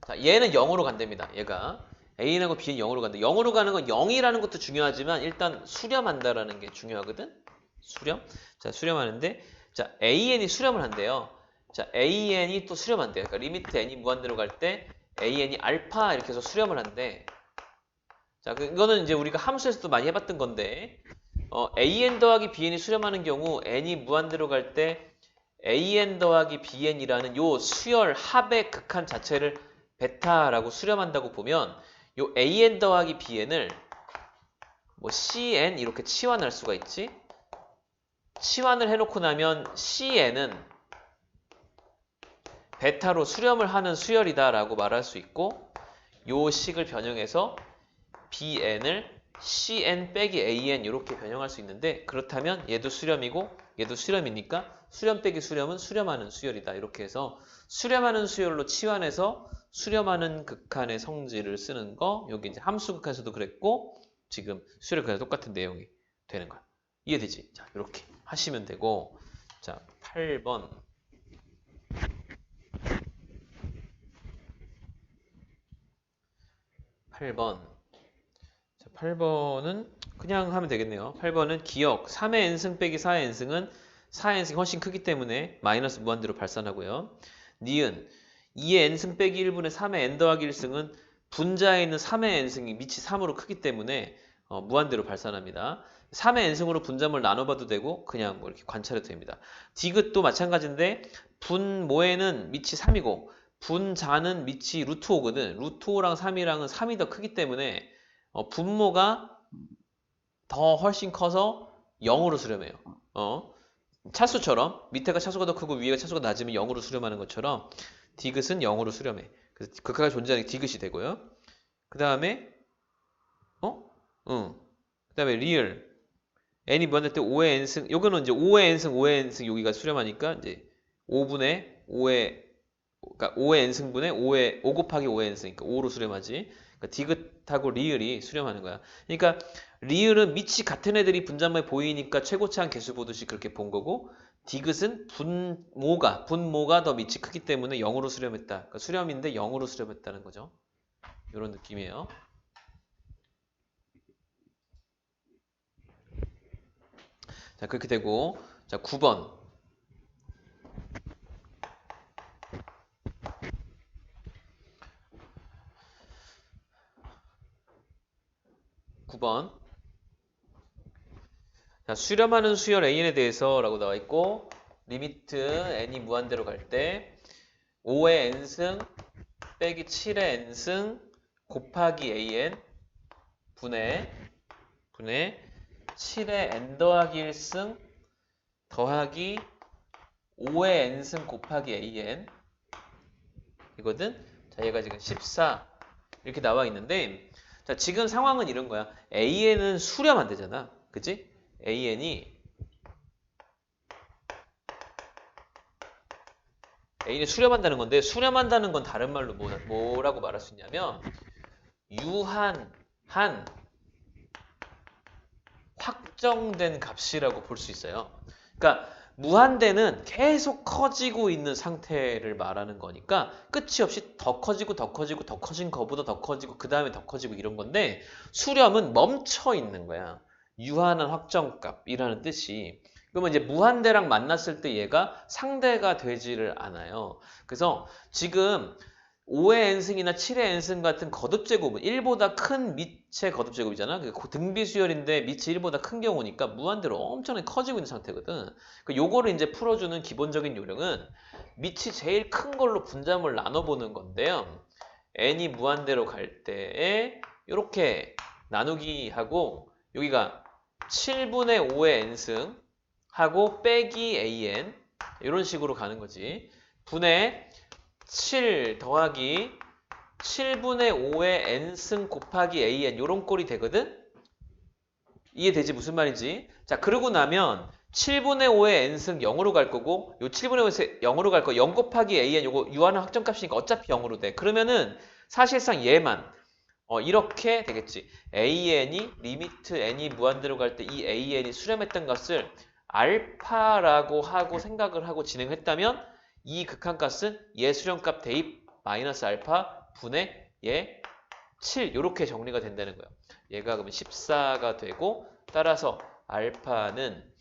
자, 얘는 0으로 간답니다. 얘가 A하고 B는 0으로 간다. 0으로 가는 건 0이라는 것도 중요하지만 일단 수렴한다라는 게 중요하거든. 수렴. 자, 수렴하는데 자, AN이 수렴을 한대요. 자, AN이 또 수렴한대요. 그러니까 리미트 n이 무한대로 갈 때 AN이 알파 이렇게 해서 수렴을 한대. 자, 이거는 이제 우리가 함수에서도 많이 해봤던 건데 AN 더하기 BN이 수렴하는 경우 n이 무한대로 갈 때 AN 더하기 BN이라는 요 수열 합의 극한 자체를 베타라고 수렴한다고 보면 요 AN 더하기 BN을 뭐 CN 이렇게 치환할 수가 있지. 치환을 해놓고 나면 CN은 베타로 수렴을 하는 수열이다 라고 말할 수 있고 요 식을 변형해서 BN을 CN 빼기 AN 이렇게 변형할 수 있는데 그렇다면 얘도 수렴이고 얘도 수렴이니까 수렴 빼기 수렴은 수렴하는 수열이다. 이렇게 해서 수렴하는 수열로 치환해서 수렴하는 극한의 성질을 쓰는 거 여기 이제 함수 극한에서도 그랬고 지금 수열 극한에서 똑같은 내용이 되는 거야. 이해되지? 자, 이렇게 하시면 되고 자, 8번 자, 8번은 그냥 하면 되겠네요. 8번은 기억 3의 n승 빼기 4의 n승은 4의 n승이 훨씬 크기 때문에 마이너스 무한대로 발산하고요. 니은 2의 n승 빼기 1분의 3의 n 더하기 1승은 분자에 있는 3의 n승이 밑이 3으로 크기 때문에 무한대로 발산합니다. 3의 n승으로 분자물 나눠봐도 되고 그냥 뭐 이렇게 관찰해도 됩니다. 디귿도 마찬가지인데 분모에는 밑이 3이고 분자는 밑이 루트 5거든. 루트 5랑 3이랑은 3이 더 크기 때문에 분모가 더 훨씬 커서 0으로 수렴해요. 차수처럼 밑에가 차수가 더 크고 위에가 차수가 낮으면 0으로 수렴하는 것처럼 디귿은 0으로 수렴해. 그래서 극하가 존재하는 게 디귿이 되고요. 그 다음에 그 다음에 리을 n이 무한대 때 5의 n승 요거는 이제 5의 n승 5의 n승 여기가 수렴하니까 이제 5분의 5의 그러니까 5의 n승분의 5 곱하기 5의 n승이니까 5로 수렴하지. 그러니까 디귿하고 리을이 수렴하는 거야. 그러니까 리을은 밑이 같은 애들이 분자물에 보이니까 최고차항 개수 보듯이 그렇게 본 거고 디귿은 분모가 더 밑이 크기 때문에 0으로 수렴했다. 그러니까 수렴인데 0으로 수렴했다는 거죠. 이런 느낌이에요. 자, 그렇게 되고 자, 9번. 9번. 자, 수렴하는 수열 AN에 대해서 라고 나와 있고 리미트 n이 무한대로 갈 때 5의 n승 빼기 7의 n승 곱하기 an 분의 7의 n 더하기 1승 더하기 5의 n승 곱하기 an 이거든. 자, 얘가 지금 14 이렇게 나와 있는데 자, 지금 상황은 이런 거야. an은 수렴 안 되잖아. 그치? an이 수렴한다는 건데 수렴한다는 건 다른 말로 뭐라고 말할 수 있냐면 유한한 확정된 값이라고 볼 수 있어요. 그러니까 무한대는 계속 커지고 있는 상태를 말하는 거니까 끝이 없이 더 커지고 더 커지고 더 커진 거보다 더 커지고 그 다음에 더 커지고 이런 건데 수렴은 멈춰 있는 거야. 유한한 확정값이라는 뜻이. 그러면 이제 무한대랑 만났을 때 얘가 상대가 되지를 않아요. 그래서 지금 5의 n승이나 7의 n승 같은 거듭제곱은 1보다 큰 밑의 거듭제곱이잖아. 그 등비수열인데 밑이 1보다 큰 경우니까 무한대로 엄청나게 커지고 있는 상태거든. 요거를 이제 풀어주는 기본적인 요령은 밑이 제일 큰 걸로 분자물 나눠보는 건데요. n이 무한대로 갈 때에 이렇게 나누기 하고 여기가 7분의 5의 n승 하고 빼기 an 이런 식으로 가는 거지. 분의 7 더하기 7분의 5의 n승 곱하기 an 요런 꼴이 되거든? 이해되지? 무슨 말인지? 자, 그러고 나면 7분의 5의 n승 0으로 갈 거고 요 7분의 5의 0으로 갈 거 0 곱하기 an 요거 유한한 확정값이니까 어차피 0으로 돼. 그러면은 사실상 얘만 이렇게 되겠지. an이 리미트 n이 무한대로 갈 때 이 an이 수렴했던 값을 알파라고 하고 생각을 하고 진행했다면 이 극한값은 얘 수렴값 대입 마이너스 알파 분의 얘 7 이렇게 정리가 된다는 거예요. 얘가 그러면 14가 되고 따라서 알파는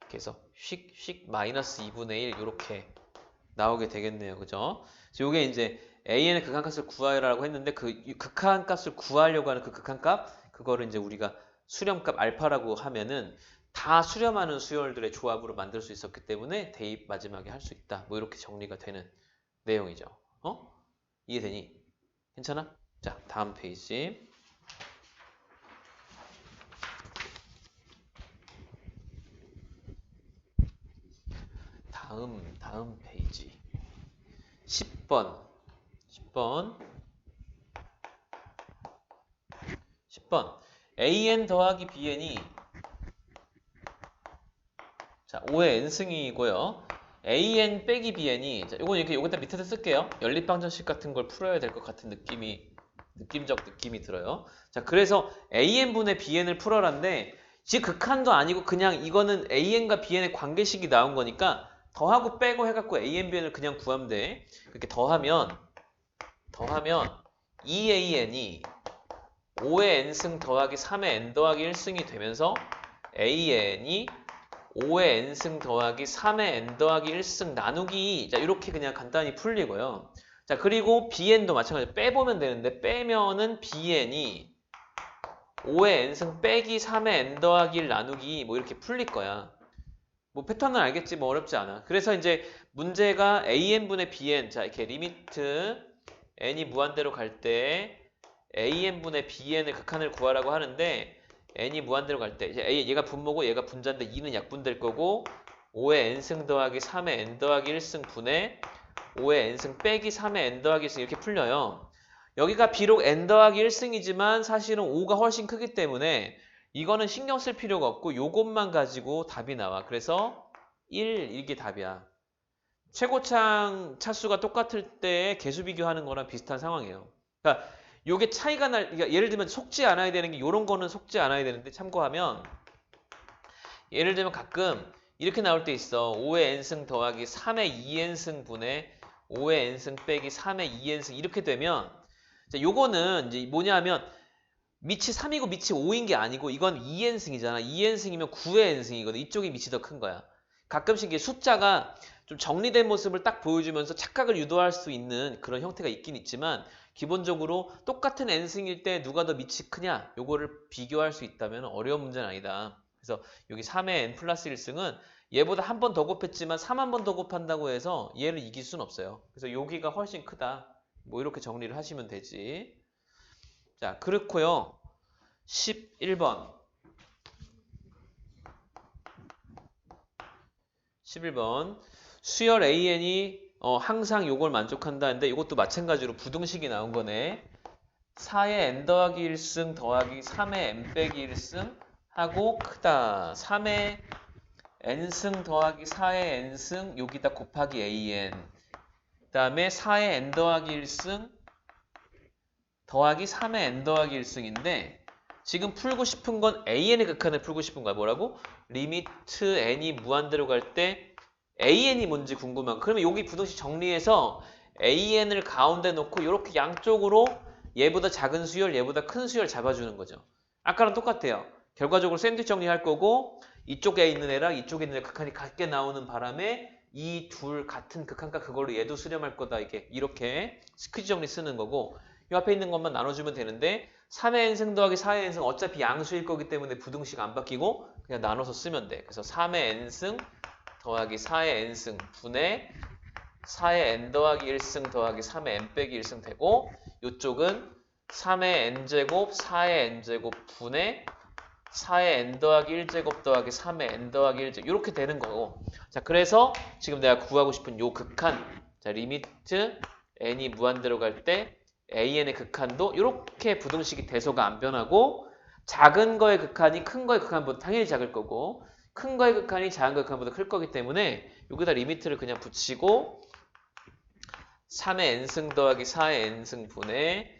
이렇게 해서 휙 마이너스 2분의 1 이렇게 나오게 되겠네요. 그죠? 요게 이제 AN의 극한값을 구하라고 했는데 그 극한값을 구하려고 하는 그 극한값 그거를 이제 우리가 수렴값 알파라고 하면은 다 수렴하는 수열들의 조합으로 만들 수 있었기 때문에 대입 마지막에 할 수 있다. 뭐 이렇게 정리가 되는 내용이죠. 이해되니? 괜찮아? 자, 다음 페이지. 다음 페이지. 10번. 10번. AN 더하기 BN이 자, 5의 n승이고요. AN 빼기 BN이 자, 요건 이렇게 여기다 밑에다 쓸게요. 연립방정식 같은 걸 풀어야 될 것 같은 느낌적 느낌이 들어요. 자, 그래서 AN분의 BN을 풀어라인데 지금 극한도 아니고 그냥 이거는 AN과 BN의 관계식이 나온 거니까 더하고 빼고 해갖고 AN, BN을 그냥 구하면 돼. 그렇게 더하면 2AN이 5의 n승 더하기 3의 n 더하기 1승이 되면서 an이 5의 n승 더하기 3의 n 더하기 1승 나누기, 자, 이렇게 그냥 간단히 풀리고요. 자, 그리고 bn도 마찬가지로 빼보면 되는데, 빼면은 bn이 5의 n승 빼기 3의 n 더하기 1 나누기 뭐 이렇게 풀릴 거야. 뭐 패턴은 알겠지, 뭐 어렵지 않아. 그래서 이제 문제가 an분의 bn, 자, 이렇게 리미트 n이 무한대로 갈 때 an분의 bn의 극한을 구하라고 하는데, n이 무한대로 갈 때, 얘가 분모고 얘가 분자인데 2는 약분될 거고, 5의 n승 더하기 3의 n 더하기 1승 분의 5의 n승 빼기 3의 n 더하기 1승 이렇게 풀려요. 여기가 비록 n 더하기 1승이지만 사실은 5가 훨씬 크기 때문에 이거는 신경 쓸 필요가 없고 요것만 가지고 답이 나와. 그래서 1, 이게 답이야. 최고창 차수가 똑같을 때 개수 비교하는 거랑 비슷한 상황이에요. 그러니까 요게 차이가 그러니까 예를 들면 속지 않아야 되는 게 요런 거는 속지 않아야 되는데 참고하면, 예를 들면 가끔 이렇게 나올 때 있어. 5의 n승 더하기 3의 2n승 분의 5의 n승 빼기 3의 2n승 이렇게 되면, 자, 요거는 이제 뭐냐면 밑이 3이고 밑이 5인 게 아니고 이건 2n승이잖아. 2n승이면 9의 n승이거든. 이쪽이 밑이 더 큰 거야. 가끔씩 이게 숫자가 좀 정리된 모습을 딱 보여주면서 착각을 유도할 수 있는 그런 형태가 있긴 있지만, 기본적으로 똑같은 n승일 때 누가 더 밑이 크냐, 요거를 비교할 수 있다면 어려운 문제는 아니다. 그래서 여기 3의 n 플러스 1승은 얘보다 한 번 더 곱했지만 3 한 번 더 곱한다고 해서 얘를 이길 수는 없어요. 그래서 여기가 훨씬 크다. 뭐 이렇게 정리를 하시면 되지. 자, 그렇고요. 11번. 11번. 수열 AN이 항상 요걸 만족한다는데 이것도 마찬가지로 부등식이 나온 거네. 4의 n 더하기 1승 더하기 3의 n 빼기 1승 하고 크다. 3의 n승 더하기 4의 n승 여기다 곱하기 AN. 그 다음에 4의 n 더하기 1승 더하기 3의 n 더하기 1승인데 지금 풀고 싶은 건 AN의 극한을 풀고 싶은 거야. 뭐라고? 리미트 n이 무한대로 갈 때 AN이 뭔지 궁금한. 그러면 여기 부등식 정리해서 AN을 가운데 놓고 이렇게 양쪽으로 얘보다 작은 수열, 얘보다 큰 수열 잡아주는 거죠. 아까랑 똑같아요. 결과적으로 샌드위치 정리할 거고 이쪽에 있는 애랑 이쪽에 있는 애 극한이 같게 나오는 바람에 이 둘 같은 극한과 그걸로 얘도 수렴할 거다. 이렇게 스퀴즈 정리 쓰는 거고, 이 앞에 있는 것만 나눠주면 되는데 3의 n승 더하기 4의 n승 어차피 양수일 거기 때문에 부등식 안 바뀌고 그냥 나눠서 쓰면 돼. 그래서 3의 n승 더하기 4의 n승 분의 4의 n 더하기 1승 더하기 3의 n 빼기 1승 되고, 이쪽은 3의 n제곱 4의 n제곱 분의 4의 n 더하기 1제곱 더하기 3의 n 더하기 1제곱 이렇게 되는 거고. 자, 그래서 지금 내가 구하고 싶은 요 극한, 자, 리미트 n이 무한대로 갈 때 an의 극한도 이렇게 부등식이 대소가 안 변하고, 작은 거의 극한이 큰 거의 극한보다 당연히 작을 거고 큰 거의 극한이 작은 거의 극한보다 클 거기 때문에 여기다 리미트를 그냥 붙이고 3의 n승 더하기 4의 n승 분의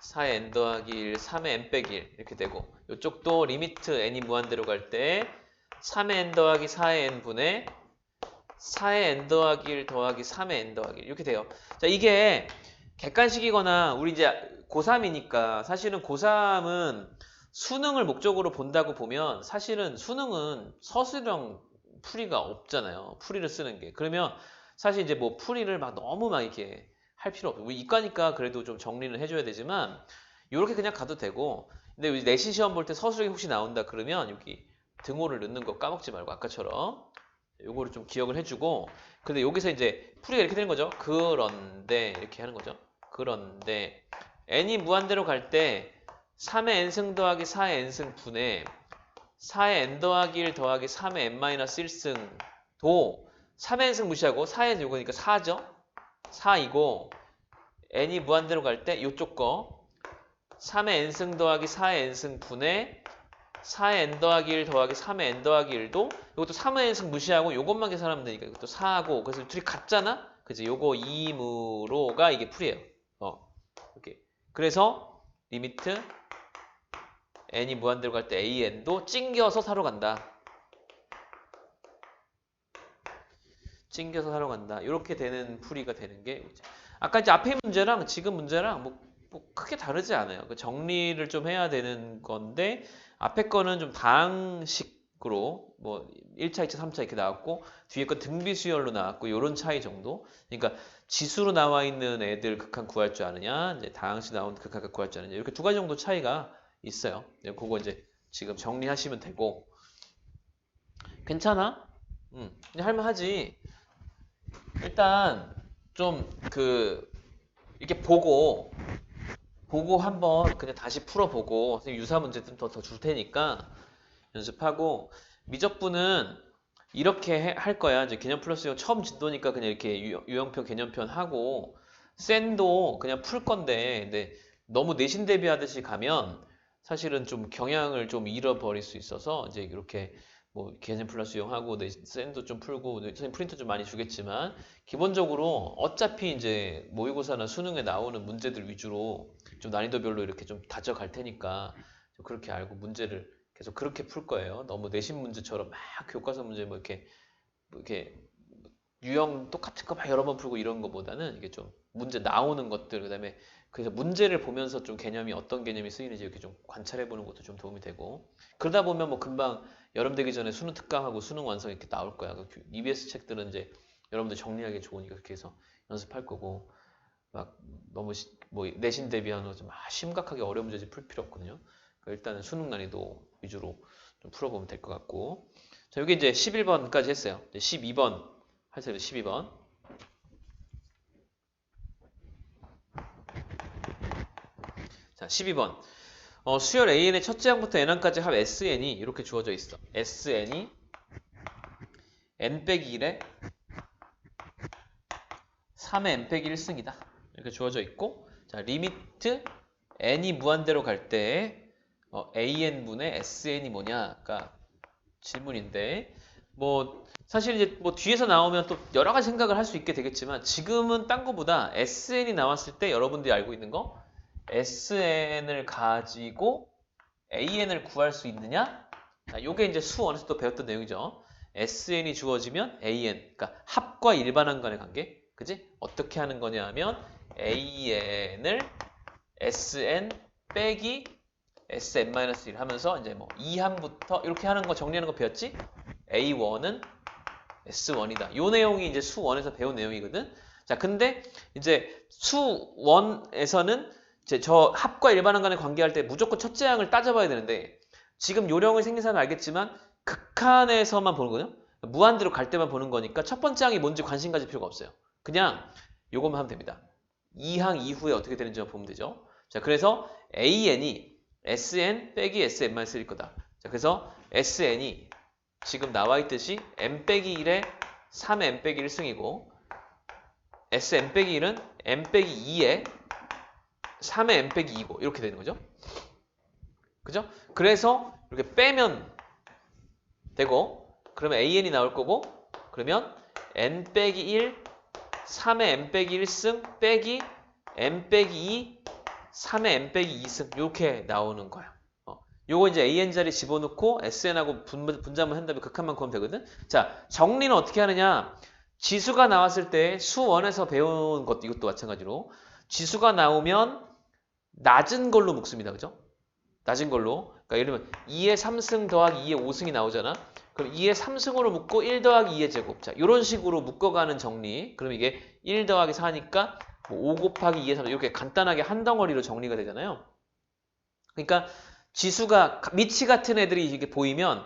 4의 n 더하기 1, 3의 n 빼기 1 이렇게 되고, 이쪽도 리미트 n이 무한대로 갈 때 3의 n 더하기 4의 n 분의 4의 n 더하기 1 더하기 3의 n 더하기 1 이렇게 돼요. 자, 이게 객관식이거나 우리 이제 고3이니까 사실은 고3은 수능을 목적으로 본다고 보면 사실은 수능은 서술형 풀이가 없잖아요. 풀이를 쓰는 게. 그러면 사실 이제 뭐 풀이를 막 너무 막 이렇게 할 필요 없고, 우리 이과니까 그래도 좀 정리를 해줘야 되지만 이렇게 그냥 가도 되고, 근데 우리 내신 시험 볼 때 서술이 혹시 나온다 그러면 여기 등호를 넣는 거 까먹지 말고 아까처럼 요거를 좀 기억을 해주고, 근데 여기서 이제 풀이가 이렇게 되는 거죠. 그런데 이렇게 하는 거죠. 그런데 n이 무한대로 갈 때 3의 n승 더하기 4의 n승 분의 4의 n 더하기 1 더하기 3의 n-1승 도 3의 n승 무시하고 4의 요거니까 4죠. 4이고 n이 무한대로 갈 때 요쪽 거 3의 n승 더하기 4의 n승 분의 4의 n 더하기 1 더하기 3의 n 더하기 1도 이것도 3의 n승 무시하고 요것만 계산하면 되니까 이것도 4하고, 그래서 둘이 같잖아? 그치? 요거 2무로가 이게 풀이에요. 이렇게. 그래서 리미트 n이 무한대로 갈 때 an도 찡겨서 사로 간다. 찡겨서 사러 간다. 이렇게 되는 풀이가 되는 게 아까 이제 앞에 문제랑 지금 문제랑 뭐 뭐 크게 다르지 않아요. 그 정리를 좀 해야 되는 건데 앞에 거는 좀 다항식으로 뭐 1차, 2차, 3차 이렇게 나왔고 뒤에 거 등비수열로 나왔고 이런 차이 정도. 그러니까 지수로 나와 있는 애들 극한 구할 줄 아느냐, 이제 다항식 나온 극한 구할 줄 아느냐 이렇게 두 가지 정도 차이가 있어요. 그거 이제 지금 정리하시면 되고 괜찮아? 그냥 할만하지. 일단 좀 이렇게 보고 한번 그냥 다시 풀어보고 선생님 유사 문제 좀 더 줄 테니까 연습하고 미적분은 이렇게 할 거야. 이제 개념 플러스 형 처음 진도니까 그냥 이렇게 유형편 개념편 하고 센도 그냥 풀 건데 근데 너무 내신 대비하듯이 가면 사실은 좀 경향을 좀 잃어버릴 수 있어서 이제 이렇게 뭐 개념 플러스 형하고 센도 좀 풀고 선생님 프린트 좀 많이 주겠지만 기본적으로 어차피 이제 모의고사나 수능에 나오는 문제들 위주로 좀 난이도별로 이렇게 좀 다져갈 테니까 좀 그렇게 알고 문제를 계속 그렇게 풀 거예요. 너무 내신 문제처럼 막 교과서 문제 뭐 이렇게 유형 똑같은 거 막 여러 번 풀고 이런 거보다는 이게 좀 문제 나오는 것들 그다음에 그래서 문제를 보면서 좀 개념이 어떤 개념이 쓰이는지 이렇게 좀 관찰해 보는 것도 좀 도움이 되고 그러다 보면 뭐 금방 여름 되기 전에 수능 특강하고 수능 완성 이렇게 나올 거야. EBS 책들은 이제 여러분들 정리하기 좋으니까 그렇게 해서 연습할 거고 막 너무 뭐 내신 대비하는 좀 심각하게 어려운 문제 풀 필요 없거든요. 그러니까 일단은 수능 난이도 위주로 좀 풀어보면 될 것 같고 자 여기 이제 11번까지 했어요. 이제 12번 하세요. 12번 자 12번 수열 AN의 첫째 항부터 N항까지 합 SN이 이렇게 주어져 있어. SN이 N 빼기 1에 3의 N 빼기 1승이다. 이렇게 주어져 있고 자 리미트 N이 무한대로 갈 때 AN분의 SN이 뭐냐? 그러니까 질문인데 뭐 사실 이제 뭐 뒤에서 나오면 또 여러 가지 생각을 할 수 있게 되겠지만 지금은 딴 거보다 SN이 나왔을 때 여러분들이 알고 있는 거 SN을 가지고 AN을 구할 수 있느냐? 요게 이제 수원에서 또 배웠던 내용이죠. SN이 주어지면 AN, 그러니까 합과 일반항 간의 관계, 그지? 어떻게 하는 거냐 하면 AN을 SN 빼기 SN-1 하면서 이제 뭐 2항부터 이렇게 하는 거 정리하는 거 배웠지? A1은 S1이다. 요 내용이 이제 수1에서 배운 내용이거든. 자, 근데 이제 수1에서는 이제 저 합과 일반항 간의 관계할 때 무조건 첫째 항을 따져봐야 되는데 지금 요령이 생긴 사람은 알겠지만 극한에서만 보는 거죠. 무한대로 갈 때만 보는 거니까 첫 번째 항이 뭔지 관심 가질 필요가 없어요. 그냥 요것만 하면 됩니다. 2항 이후에 어떻게 되는지 보면 되죠. 자, 그래서 AN이 SN 빼기 SN-1일 거다. 자, 그래서 SN이 지금 나와 있듯이 n 빼기 1에 3의 n 빼기 1승이고 SN 빼기 1은 n 빼기 2에 3의 n 빼기 2고 이렇게 되는 거죠. 그죠? 그래서 이렇게 빼면 되고 그러면 AN이 나올 거고 그러면 n 빼기 1 3의 n 빼기 1승 빼기 n 빼기 2 3의 n 빼기 2승 이렇게 나오는 거야. 요거 이제 AN 자리 집어넣고 SN하고 분자만 한 다음에 극한만 구하면 되거든. 자, 정리는 어떻게 하느냐? 지수가 나왔을 때 수1에서 배운 것도 이것도 마찬가지로 지수가 나오면 낮은 걸로 묶습니다. 그죠? 낮은 걸로. 그러니까 예를 들면 2의 3승 더하기 2의 5승이 나오잖아. 그럼 2의 3승으로 묶고 1 더하기 2의 제곱. 자, 이런 식으로 묶어가는 정리. 그럼 이게 1 더하기 4니까 뭐5 곱하기 2의 3 이렇게 간단하게 한 덩어리로 정리가 되잖아요. 그러니까 지수가 미치 같은 애들이 이게 보이면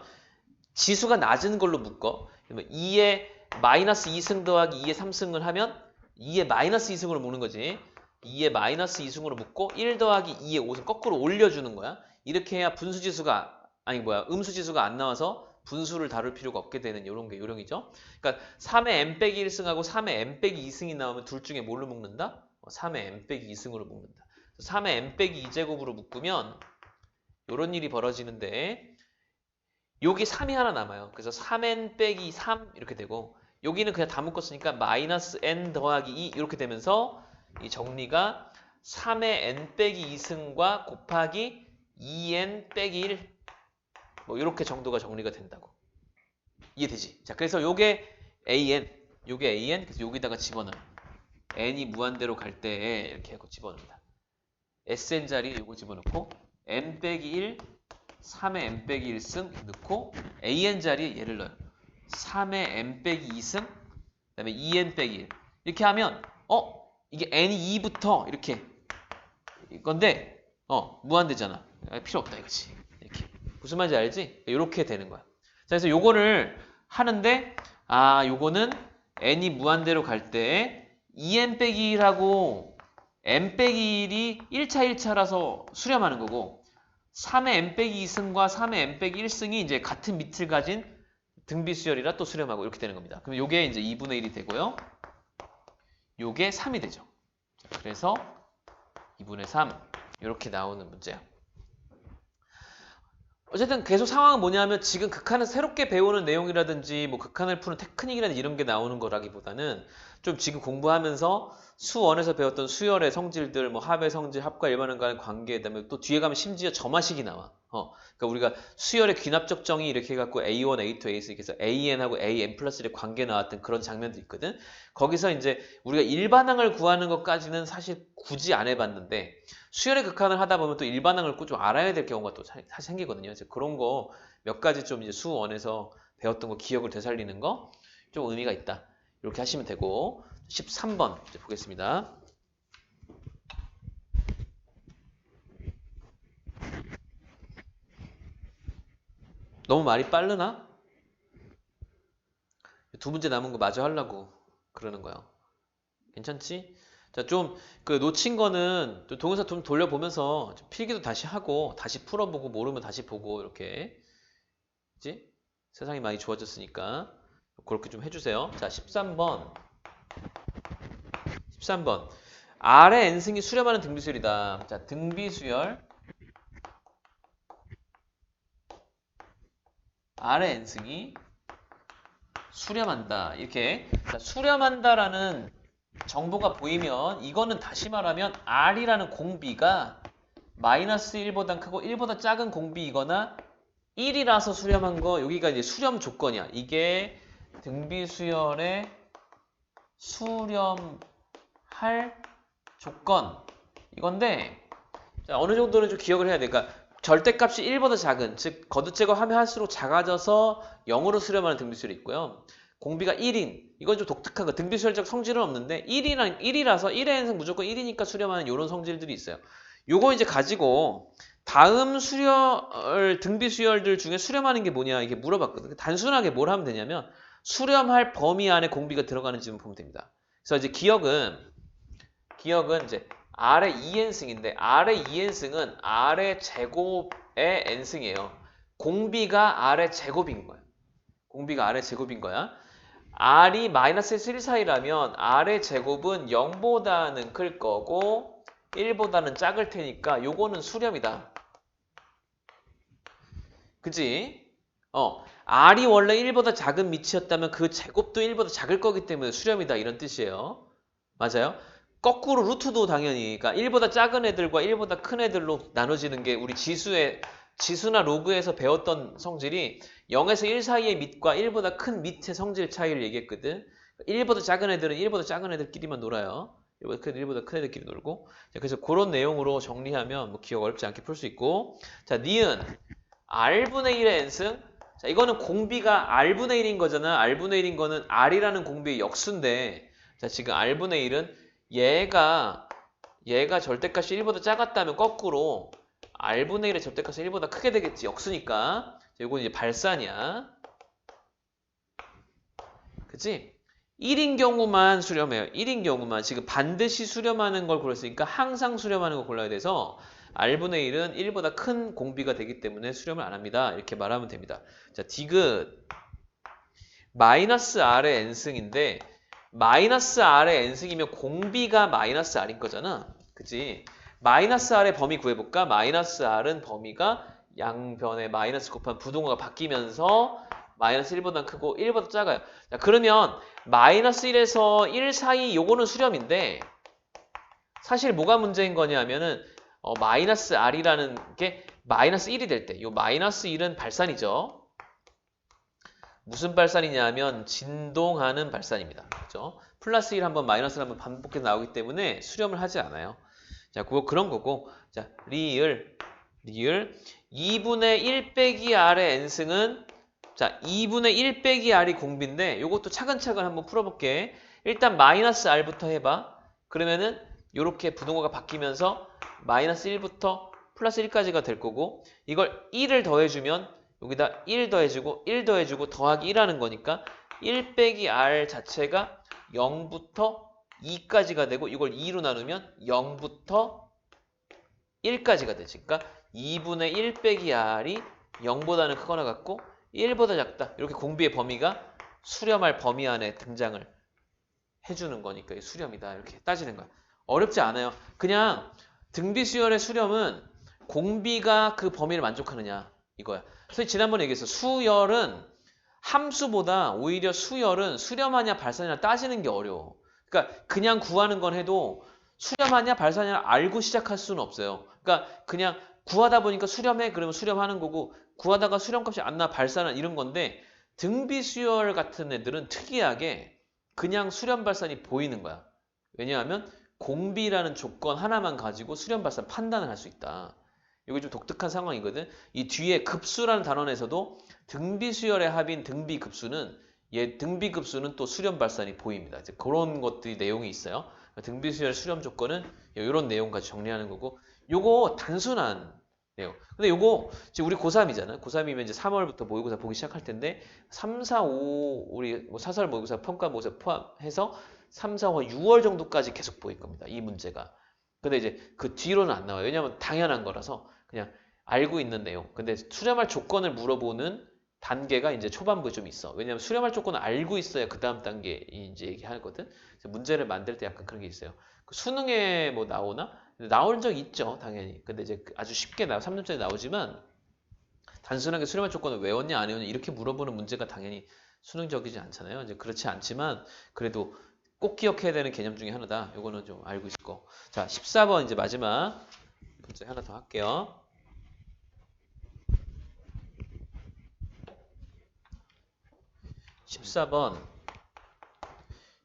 지수가 낮은 걸로 묶어. 그러면 2의 마이너스 2승 더하기 2의 3승을 하면 2의 마이너스 2승으로 묶는 거지. 2의 마이너스 2승으로 묶고 1 더하기 2의 5승 거꾸로 올려주는 거야. 이렇게 해야 음수지수가 안 나와서 분수를 다룰 필요가 없게 되는 이런 게 요령이죠. 그러니까 3의 n 빼기 1승하고 3의 n 빼기 2승이 나오면 둘 중에 뭘로 묶는다? 3의 n 빼기 2승으로 묶는다. 3의 n 빼기 2제곱으로 묶으면 이런 일이 벌어지는데 여기 3이 하나 남아요. 그래서 3n 빼기 3 이렇게 되고 여기는 그냥 다 묶었으니까 마이너스 n 더하기 2 이렇게 되면서 이 정리가 3의 n 빼기 2승과 곱하기 2n 빼기 1 뭐 이렇게 정도가 정리가 된다고. 이해되지? 자, 그래서 요게 AN 그래서 여기다가 집어넣어요. n이 무한대로 갈 때 이렇게 하고 집어넣는다. Sn 자리에 요거 집어넣고 n 빼기 1, 3의 n 빼기 1승 넣고 an 자리에 얘를 넣어요. 3의 n 빼기 2승 그 다음에 2n 빼기 1 이렇게 하면 이게 n이 2부터 이렇게 건데 무한대잖아. 필요 없다 이거지. 이렇게 무슨 말인지 알지? 이렇게 되는 거야. 자, 그래서 요거를 하는데 요거는 n이 무한대로 갈 때 2n 빼기 1하고 n 빼기 1이 1차 1차라서 수렴하는 거고 3의 n 빼기 2승과 3의 n 빼기 1승이 이제 같은 밑을 가진 등비수열이라 또 수렴하고 이렇게 되는 겁니다. 그럼 요게 이제 2분의 1이 되고요. 요게 3이 되죠. 그래서 2분의 3 이렇게 나오는 문제야. 어쨌든 계속 상황은 뭐냐면 지금 극한을 새롭게 배우는 내용이라든지 뭐 극한을 푸는 테크닉이라든지 이런 게 나오는 거라기보다는 좀 지금 공부하면서 수1에서 배웠던 수열의 성질들, 뭐 합의 성질, 합과 일반원 간의 관계, 그다음에 또 뒤에 가면 심지어 점화식이 나와. 그러니까 우리가 수열의 귀납적 정의 이렇게 해갖고 A1, A2, A3 이렇게 해서 AN하고 AN 플러스의 관계 나왔던 그런 장면도 있거든. 거기서 이제 우리가 일반항을 구하는 것까지는 사실 굳이 안 해봤는데 수열의 극한을 하다 보면 또 일반항을 꼭 좀 알아야 될 경우가 또 사실 생기거든요. 그래서 그런 거 몇 가지 좀 이제 수1에서 배웠던 거 기억을 되살리는 거 좀 의미가 있다. 이렇게 하시면 되고 13번 이제 보겠습니다. 너무 말이 빠르나? 두 문제 남은 거 마저 하려고 그러는 거야. 괜찮지? 자, 좀 그 놓친 거는 또 동영상 좀 돌려보면서 좀 필기도 다시 하고 다시 풀어보고 모르면 다시 보고 이렇게 그치? 세상이 많이 좋아졌으니까 그렇게 좀 해주세요. 자, 13번 R의 n승이 수렴하는 등비수열이다. 자, 등비수열 R의 n승이 수렴한다. 이렇게 자, 수렴한다라는 정보가 보이면 이거는 다시 말하면 R이라는 공비가 마이너스 1보다 크고 1보다 작은 공비이거나 1이라서 수렴한 거 여기가 이제 수렴 조건이야. 이게 등비수열의 수렴할 조건 이건데 자, 어느 정도는 좀 기억을 해야 돼. 그러니까 절대값이 1보다 작은 즉 거듭제거하면 할수록 작아져서 0으로 수렴하는 등비수열이 있고요. 공비가 1인 이건 좀 독특한 거 등비수열적 성질은 없는데 1이라서 1의 n승 무조건 1이니까 수렴하는 이런 성질들이 있어요. 요거 이제 가지고 다음 등비수열들 중에 수렴하는 게 뭐냐 이게 물어봤거든요. 단순하게 뭘 하면 되냐면 수렴할 범위 안에 공비가 들어가는지만 보면 됩니다. 그래서 이제 기억은 이제 R의 2n승인데 R의 2n승은 R의 제곱의 n승이에요. 공비가 R의 제곱인 거야. 공비가 R의 제곱인 거야. R이 마이너스에서 1 사이라면 R의 제곱은 0보다는 클 거고 1보다는 작을 테니까 요거는 수렴이다. 그치? R이 원래 1보다 작은 밑이었다면 그 제곱도 1보다 작을 거기 때문에 수렴이다 이런 뜻이에요. 맞아요? 거꾸로 루트도 당연히 그러니까 1보다 작은 애들과 1보다 큰 애들로 나눠지는 게 우리 지수나 로그에서 배웠던 성질이 0에서 1 사이의 밑과 1보다 큰 밑의 성질 차이를 얘기했거든. 1보다 작은 애들은 1보다 작은 애들끼리만 놀아요. 1보다 큰 애들끼리 놀고. 자, 그래서 그런 내용으로 정리하면 뭐 기억 어렵지 않게 풀 수 있고. 자, 니은 R분의 1의 n승. 자, 이거는 공비가 R분의 1인 거잖아. R분의 1인 거는 R이라는 공비의 역수인데 자, 지금 R분의 1은 얘가 절대값이 1보다 작았다면 거꾸로 R분의 1의 절대값이 1보다 크게 되겠지. 역수니까. 이건 이제 발산이야. 그치? 1인 경우만 수렴해요. 1인 경우만. 지금 반드시 수렴하는 걸 골랐으니까 항상 수렴하는 걸 골라야 돼서 R분의 1은 1보다 큰 공비가 되기 때문에 수렴을 안 합니다. 이렇게 말하면 됩니다. 자, 디귿 마이너스 R의 n승인데 마이너스 R의 n승이면 공비가 마이너스 R인 거잖아. 그치? 마이너스 R의 범위 구해볼까? 마이너스 R은 범위가 양변에 마이너스 곱한 부동호가 바뀌면서 마이너스 1보다 크고 1보다 작아요. 자, 그러면 마이너스 1에서 1 사이 요거는 수렴인데 사실 뭐가 문제인 거냐면은 마이너스 R이라는 게 마이너스 1이 될 때 요 마이너스 1은 발산이죠. 무슨 발산이냐면 진동하는 발산입니다. 그렇죠? 플러스 1 한번 마이너스 1 한번 반복해서 나오기 때문에 수렴을 하지 않아요. 자, 그런 거고. 자, 리을 2분의 1 빼기 r의 n승은 자, 2분의 1 빼기 r이 공비인데 요것도 차근차근 한번 풀어볼게. 일단 마이너스 r부터 해봐. 그러면은 요렇게 부동호가 바뀌면서 마이너스 1부터 플러스 1까지가 될 거고 이걸 1을 더해주면 여기다 1 더해주고 1 더해주고 더하기 1 하는 거니까 1 빼기 r 자체가 0부터 2까지가 되고 이걸 2로 나누면 0부터 1까지가 되지. 그러니까 2분의 1 빼기 r이 0보다는 크거나 같고 1보다 작다. 이렇게 공비의 범위가 수렴할 범위 안에 등장을 해주는 거니까 수렴이다. 이렇게 따지는 거야. 어렵지 않아요. 그냥 등비수열의 수렴은 공비가 그 범위를 만족하느냐 이거야. 그래서 지난번에 얘기했어. 수열은 함수보다 오히려 수열은 수렴하냐 발산하냐 따지는 게 어려워. 그러니까 그냥 구하는 건 해도 수렴하냐 발산하냐 알고 시작할 수는 없어요. 그러니까 그냥 구하다 보니까 수렴해 그러면 수렴하는 거고 구하다가 수렴값이 안 나 발산은 이런 건데 등비수열 같은 애들은 특이하게 그냥 수렴 발산이 보이는 거야. 왜냐하면 공비라는 조건 하나만 가지고 수렴 발산 판단을 할 수 있다. 이게 좀 독특한 상황이거든. 이 뒤에 급수라는 단원에서도 등비수열의 합인 등비급수는 등비급수는 또 수렴 발산이 보입니다. 이제 그런 것들이 내용이 있어요. 등비수열 수렴 조건은 이런 내용까지 정리하는 거고 요거 단순한 내용. 근데 요거 지금 우리 고3이잖아. 고3이면 이제 3월부터 모의고사 보기 시작할 텐데 3, 4, 5 우리 뭐 사설 모의고사 평가 모의고사 포함해서 3, 4, 5, 6월 정도까지 계속 보일 겁니다. 이 문제가. 근데 이제 그 뒤로는 안 나와요. 왜냐면 당연한 거라서 그냥 알고 있는 내용. 근데 수렴할 조건을 물어보는 단계가 이제 초반부에 좀 있어. 왜냐면 수렴할 조건을 알고 있어야 그 다음 단계 이제 얘기하거든. 그래서 문제를 만들 때 약간 그런 게 있어요. 그 수능에 뭐 나오나? 나올 적 있죠, 당연히. 근데 이제 아주 쉽게 3년짜리 나오지만 단순하게 수렴할 조건을 외웠냐 안 외웠냐 이렇게 물어보는 문제가 당연히 수능적이지 않잖아요. 이제 그렇지 않지만 그래도 꼭 기억해야 되는 개념 중에 하나다. 요거는 좀 알고 있을 거. 자, 14번 이제 마지막 문제 하나 더 할게요. 14번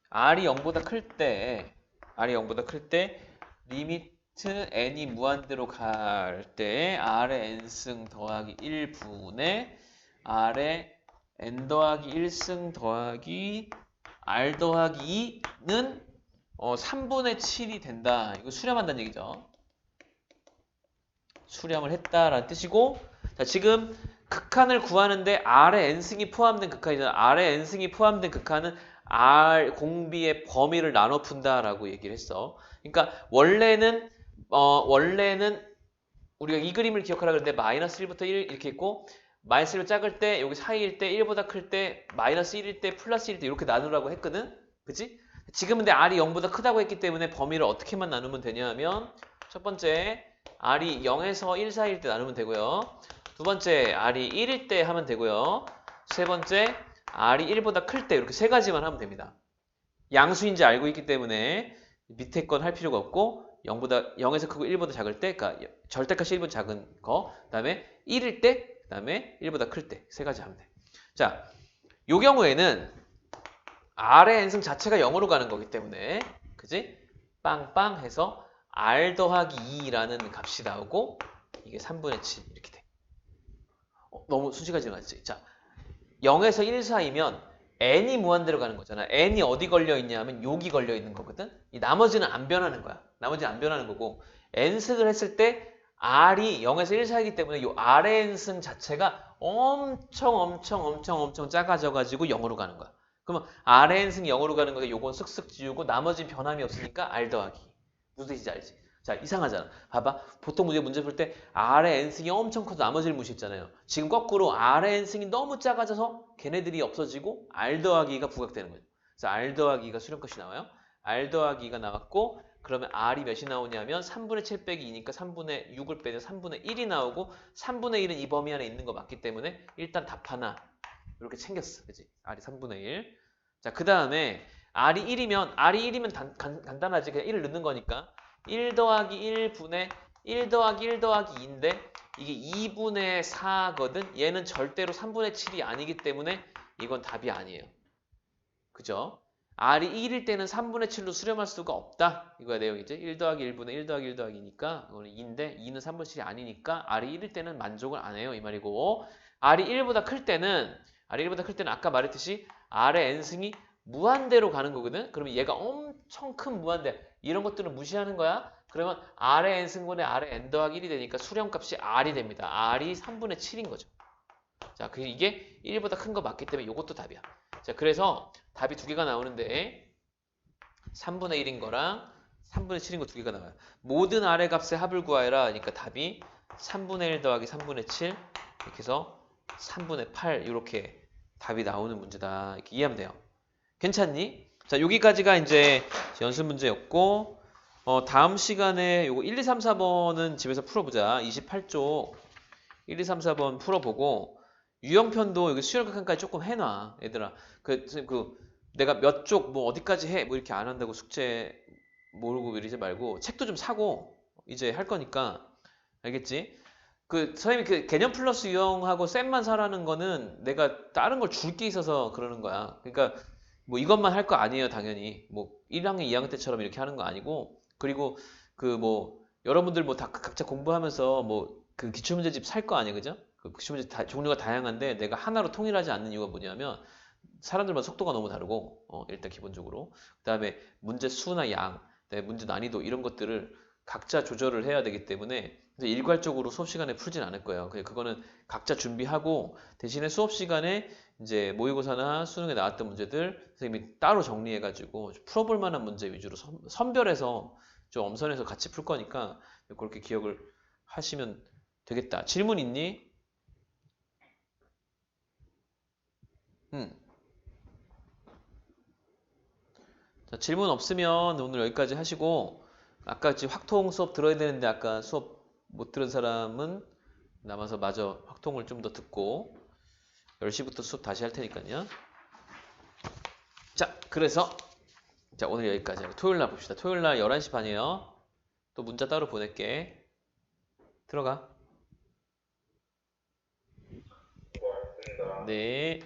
r이 0보다 클 때 리미트 n이 무한대로 갈 때 r의 n승 더하기 1분의 r의 n 더하기 1승 더하기 r 더하기 2는 3분의 7이 된다. 이거 수렴한다는 얘기죠. 수렴을 했다라는 뜻이고 자, 지금 극한을 구하는데 R의 n승이 포함된 극한이잖아. R의 n승이 포함된 극한은 R 공비의 범위를 나눠 푼다라고 얘기를 했어. 그러니까 원래는 우리가 이 그림을 기억하라 그랬는데 마이너스 1부터 1 이렇게 있고 마이너스 1로 작을 때 여기 사이일 때 1보다 클 때 마이너스 1일 때 플러스 1일 때 이렇게 나누라고 했거든. 그치? 지금 근데 R이 0보다 크다고 했기 때문에 범위를 어떻게만 나누면 되냐 하면 첫 번째 R이 0에서 1 사이일 때 나누면 되고요. 두 번째 R이 1일 때 하면 되고요. 세 번째 R이 1보다 클 때 이렇게 세 가지만 하면 됩니다. 양수인지 알고 있기 때문에 밑에 건 할 필요가 없고 0에서 크고 1보다 작을 때 그러니까 절대값이 1보다 작은 거 그다음에 1일 때 그다음에 1보다 클 때 세 가지 하면 돼. 자, 요 경우에는 R의 n승 자체가 0으로 가는 거기 때문에 그지? 빵빵 해서 R 더하기 2라는 값이 나오고 이게 3분의 7 이렇게 돼. 너무 수치가 지나갔지. 자, 0에서 1 사이면 n이 무한대로 가는 거잖아. n이 어디 걸려 있냐 하면 여기 걸려 있는 거거든. 이 나머지는 안 변하는 거야. 나머지는 안 변하는 거고 n승을 했을 때 r이 0에서 1 사이기 때문에 이 r의 n승 자체가 엄청 작아져 가지고 0으로 가는 거야. 그러면 r의 n승이 0으로 가는 거니까 요건 쓱쓱 지우고 나머지는 변함이 없으니까 r 더하기. 무슨 뜻인지 알지? 자, 이상하잖아. 봐봐. 보통 문제 풀 때 R의 n승이 엄청 커서 나머지를 무시했잖아요. 지금 거꾸로 R의 n승이 너무 작아져서 걔네들이 없어지고 R 더하기가 부각되는 거죠. 그래서 R 더하기가 수렴값이 나와요. R 더하기가 나왔고 그러면 R이 몇이 나오냐면 3분의 7 빼기 2니까 3분의 6을 빼면 3분의 1이 나오고 3분의 1은 이 범위 안에 있는 거 맞기 때문에 일단 답 하나 이렇게 챙겼어. 그치? R이 3분의 1. 자, 그 다음에 R이 1이면 간단하지. 그냥 1을 넣는 거니까 1 더하기 1분의 1 더하기 1 더하기 2인데 이게 2분의 4거든. 얘는 절대로 3분의 7이 아니기 때문에 이건 답이 아니에요. 그죠? R이 1일 때는 3분의 7로 수렴할 수가 없다. 이거야 내용이지. 1 더하기 1분의 1 더하기 1 더하기니까 이거는 2인데 2는 3분의 7이 아니니까 R이 1일 때는 만족을 안 해요. 이 말이고 R이 1보다 클 때는 아까 말했듯이 R의 n승이 무한대로 가는 거거든. 그러면 얘가 엄청 큰 무한대. 이런 것들은 무시하는 거야. 그러면 R의 n승분의 R의 n 더하기 1이 되니까 수렴값이 R이 됩니다. R이 3분의 7인 거죠. 자, 이게 1보다 큰 거 맞기 때문에 이것도 답이야. 자, 그래서 답이 두 개가 나오는데 3분의 1인 거랑 3분의 7인 거 두 개가 나와요. 모든 R의 값의 합을 구하여라. 그러니까 답이 3분의 1 더하기 3분의 7 이렇게 해서 3분의 8 이렇게 답이 나오는 문제다. 이렇게 이해하면 돼요. 괜찮니? 자, 여기까지가 이제 연습 문제였고 다음 시간에 요거 1, 2, 3, 4번은 집에서 풀어보자. 28쪽 1, 2, 3, 4번 풀어보고 유형편도 여기 수열각한까지 조금 해놔. 얘들아. 내가 몇 쪽 뭐 어디까지 해 뭐 이렇게 안 한다고 숙제 모르고 이러지 말고 책도 좀 사고 이제 할 거니까 알겠지? 선생님이 개념 플러스 유형하고 쌤만 사라는 거는 내가 다른 걸 줄 게 있어서 그러는 거야. 그러니까 뭐 이것만 할 거 아니에요, 당연히. 뭐 1학년, 2학년 때처럼 이렇게 하는 거 아니고 그리고 여러분들 뭐 다 각자 공부하면서 뭐 기출문제집 살 거 아니에요, 그죠? 기출문제 종류가 다양한데 내가 하나로 통일하지 않는 이유가 뭐냐면 사람들마다 속도가 너무 다르고 일단 기본적으로 그 다음에 문제 수나 양, 그다음에 문제 난이도 이런 것들을 각자 조절을 해야 되기 때문에 일괄적으로 수업 시간에 풀진 않을 거예요. 그거는 각자 준비하고 대신에 수업 시간에 이제 모의고사나 수능에 나왔던 문제들 선생님이 따로 정리해가지고 풀어볼 만한 문제 위주로 선별해서 좀 엄선해서 같이 풀 거니까 그렇게 기억을 하시면 되겠다. 질문 있니? 자, 질문 없으면 오늘 여기까지 하시고 아까 지금 확통 수업 들어야 되는데 아까 수업 못 들은 사람은 남아서 마저 확통을 좀 더 듣고 10시부터 수업 다시 할 테니까요. 자, 그래서 자, 오늘 여기까지. 토요일 날 봅시다. 토요일 날 11시 반이에요. 또 문자 따로 보낼게. 들어가. 고맙습니다. 네.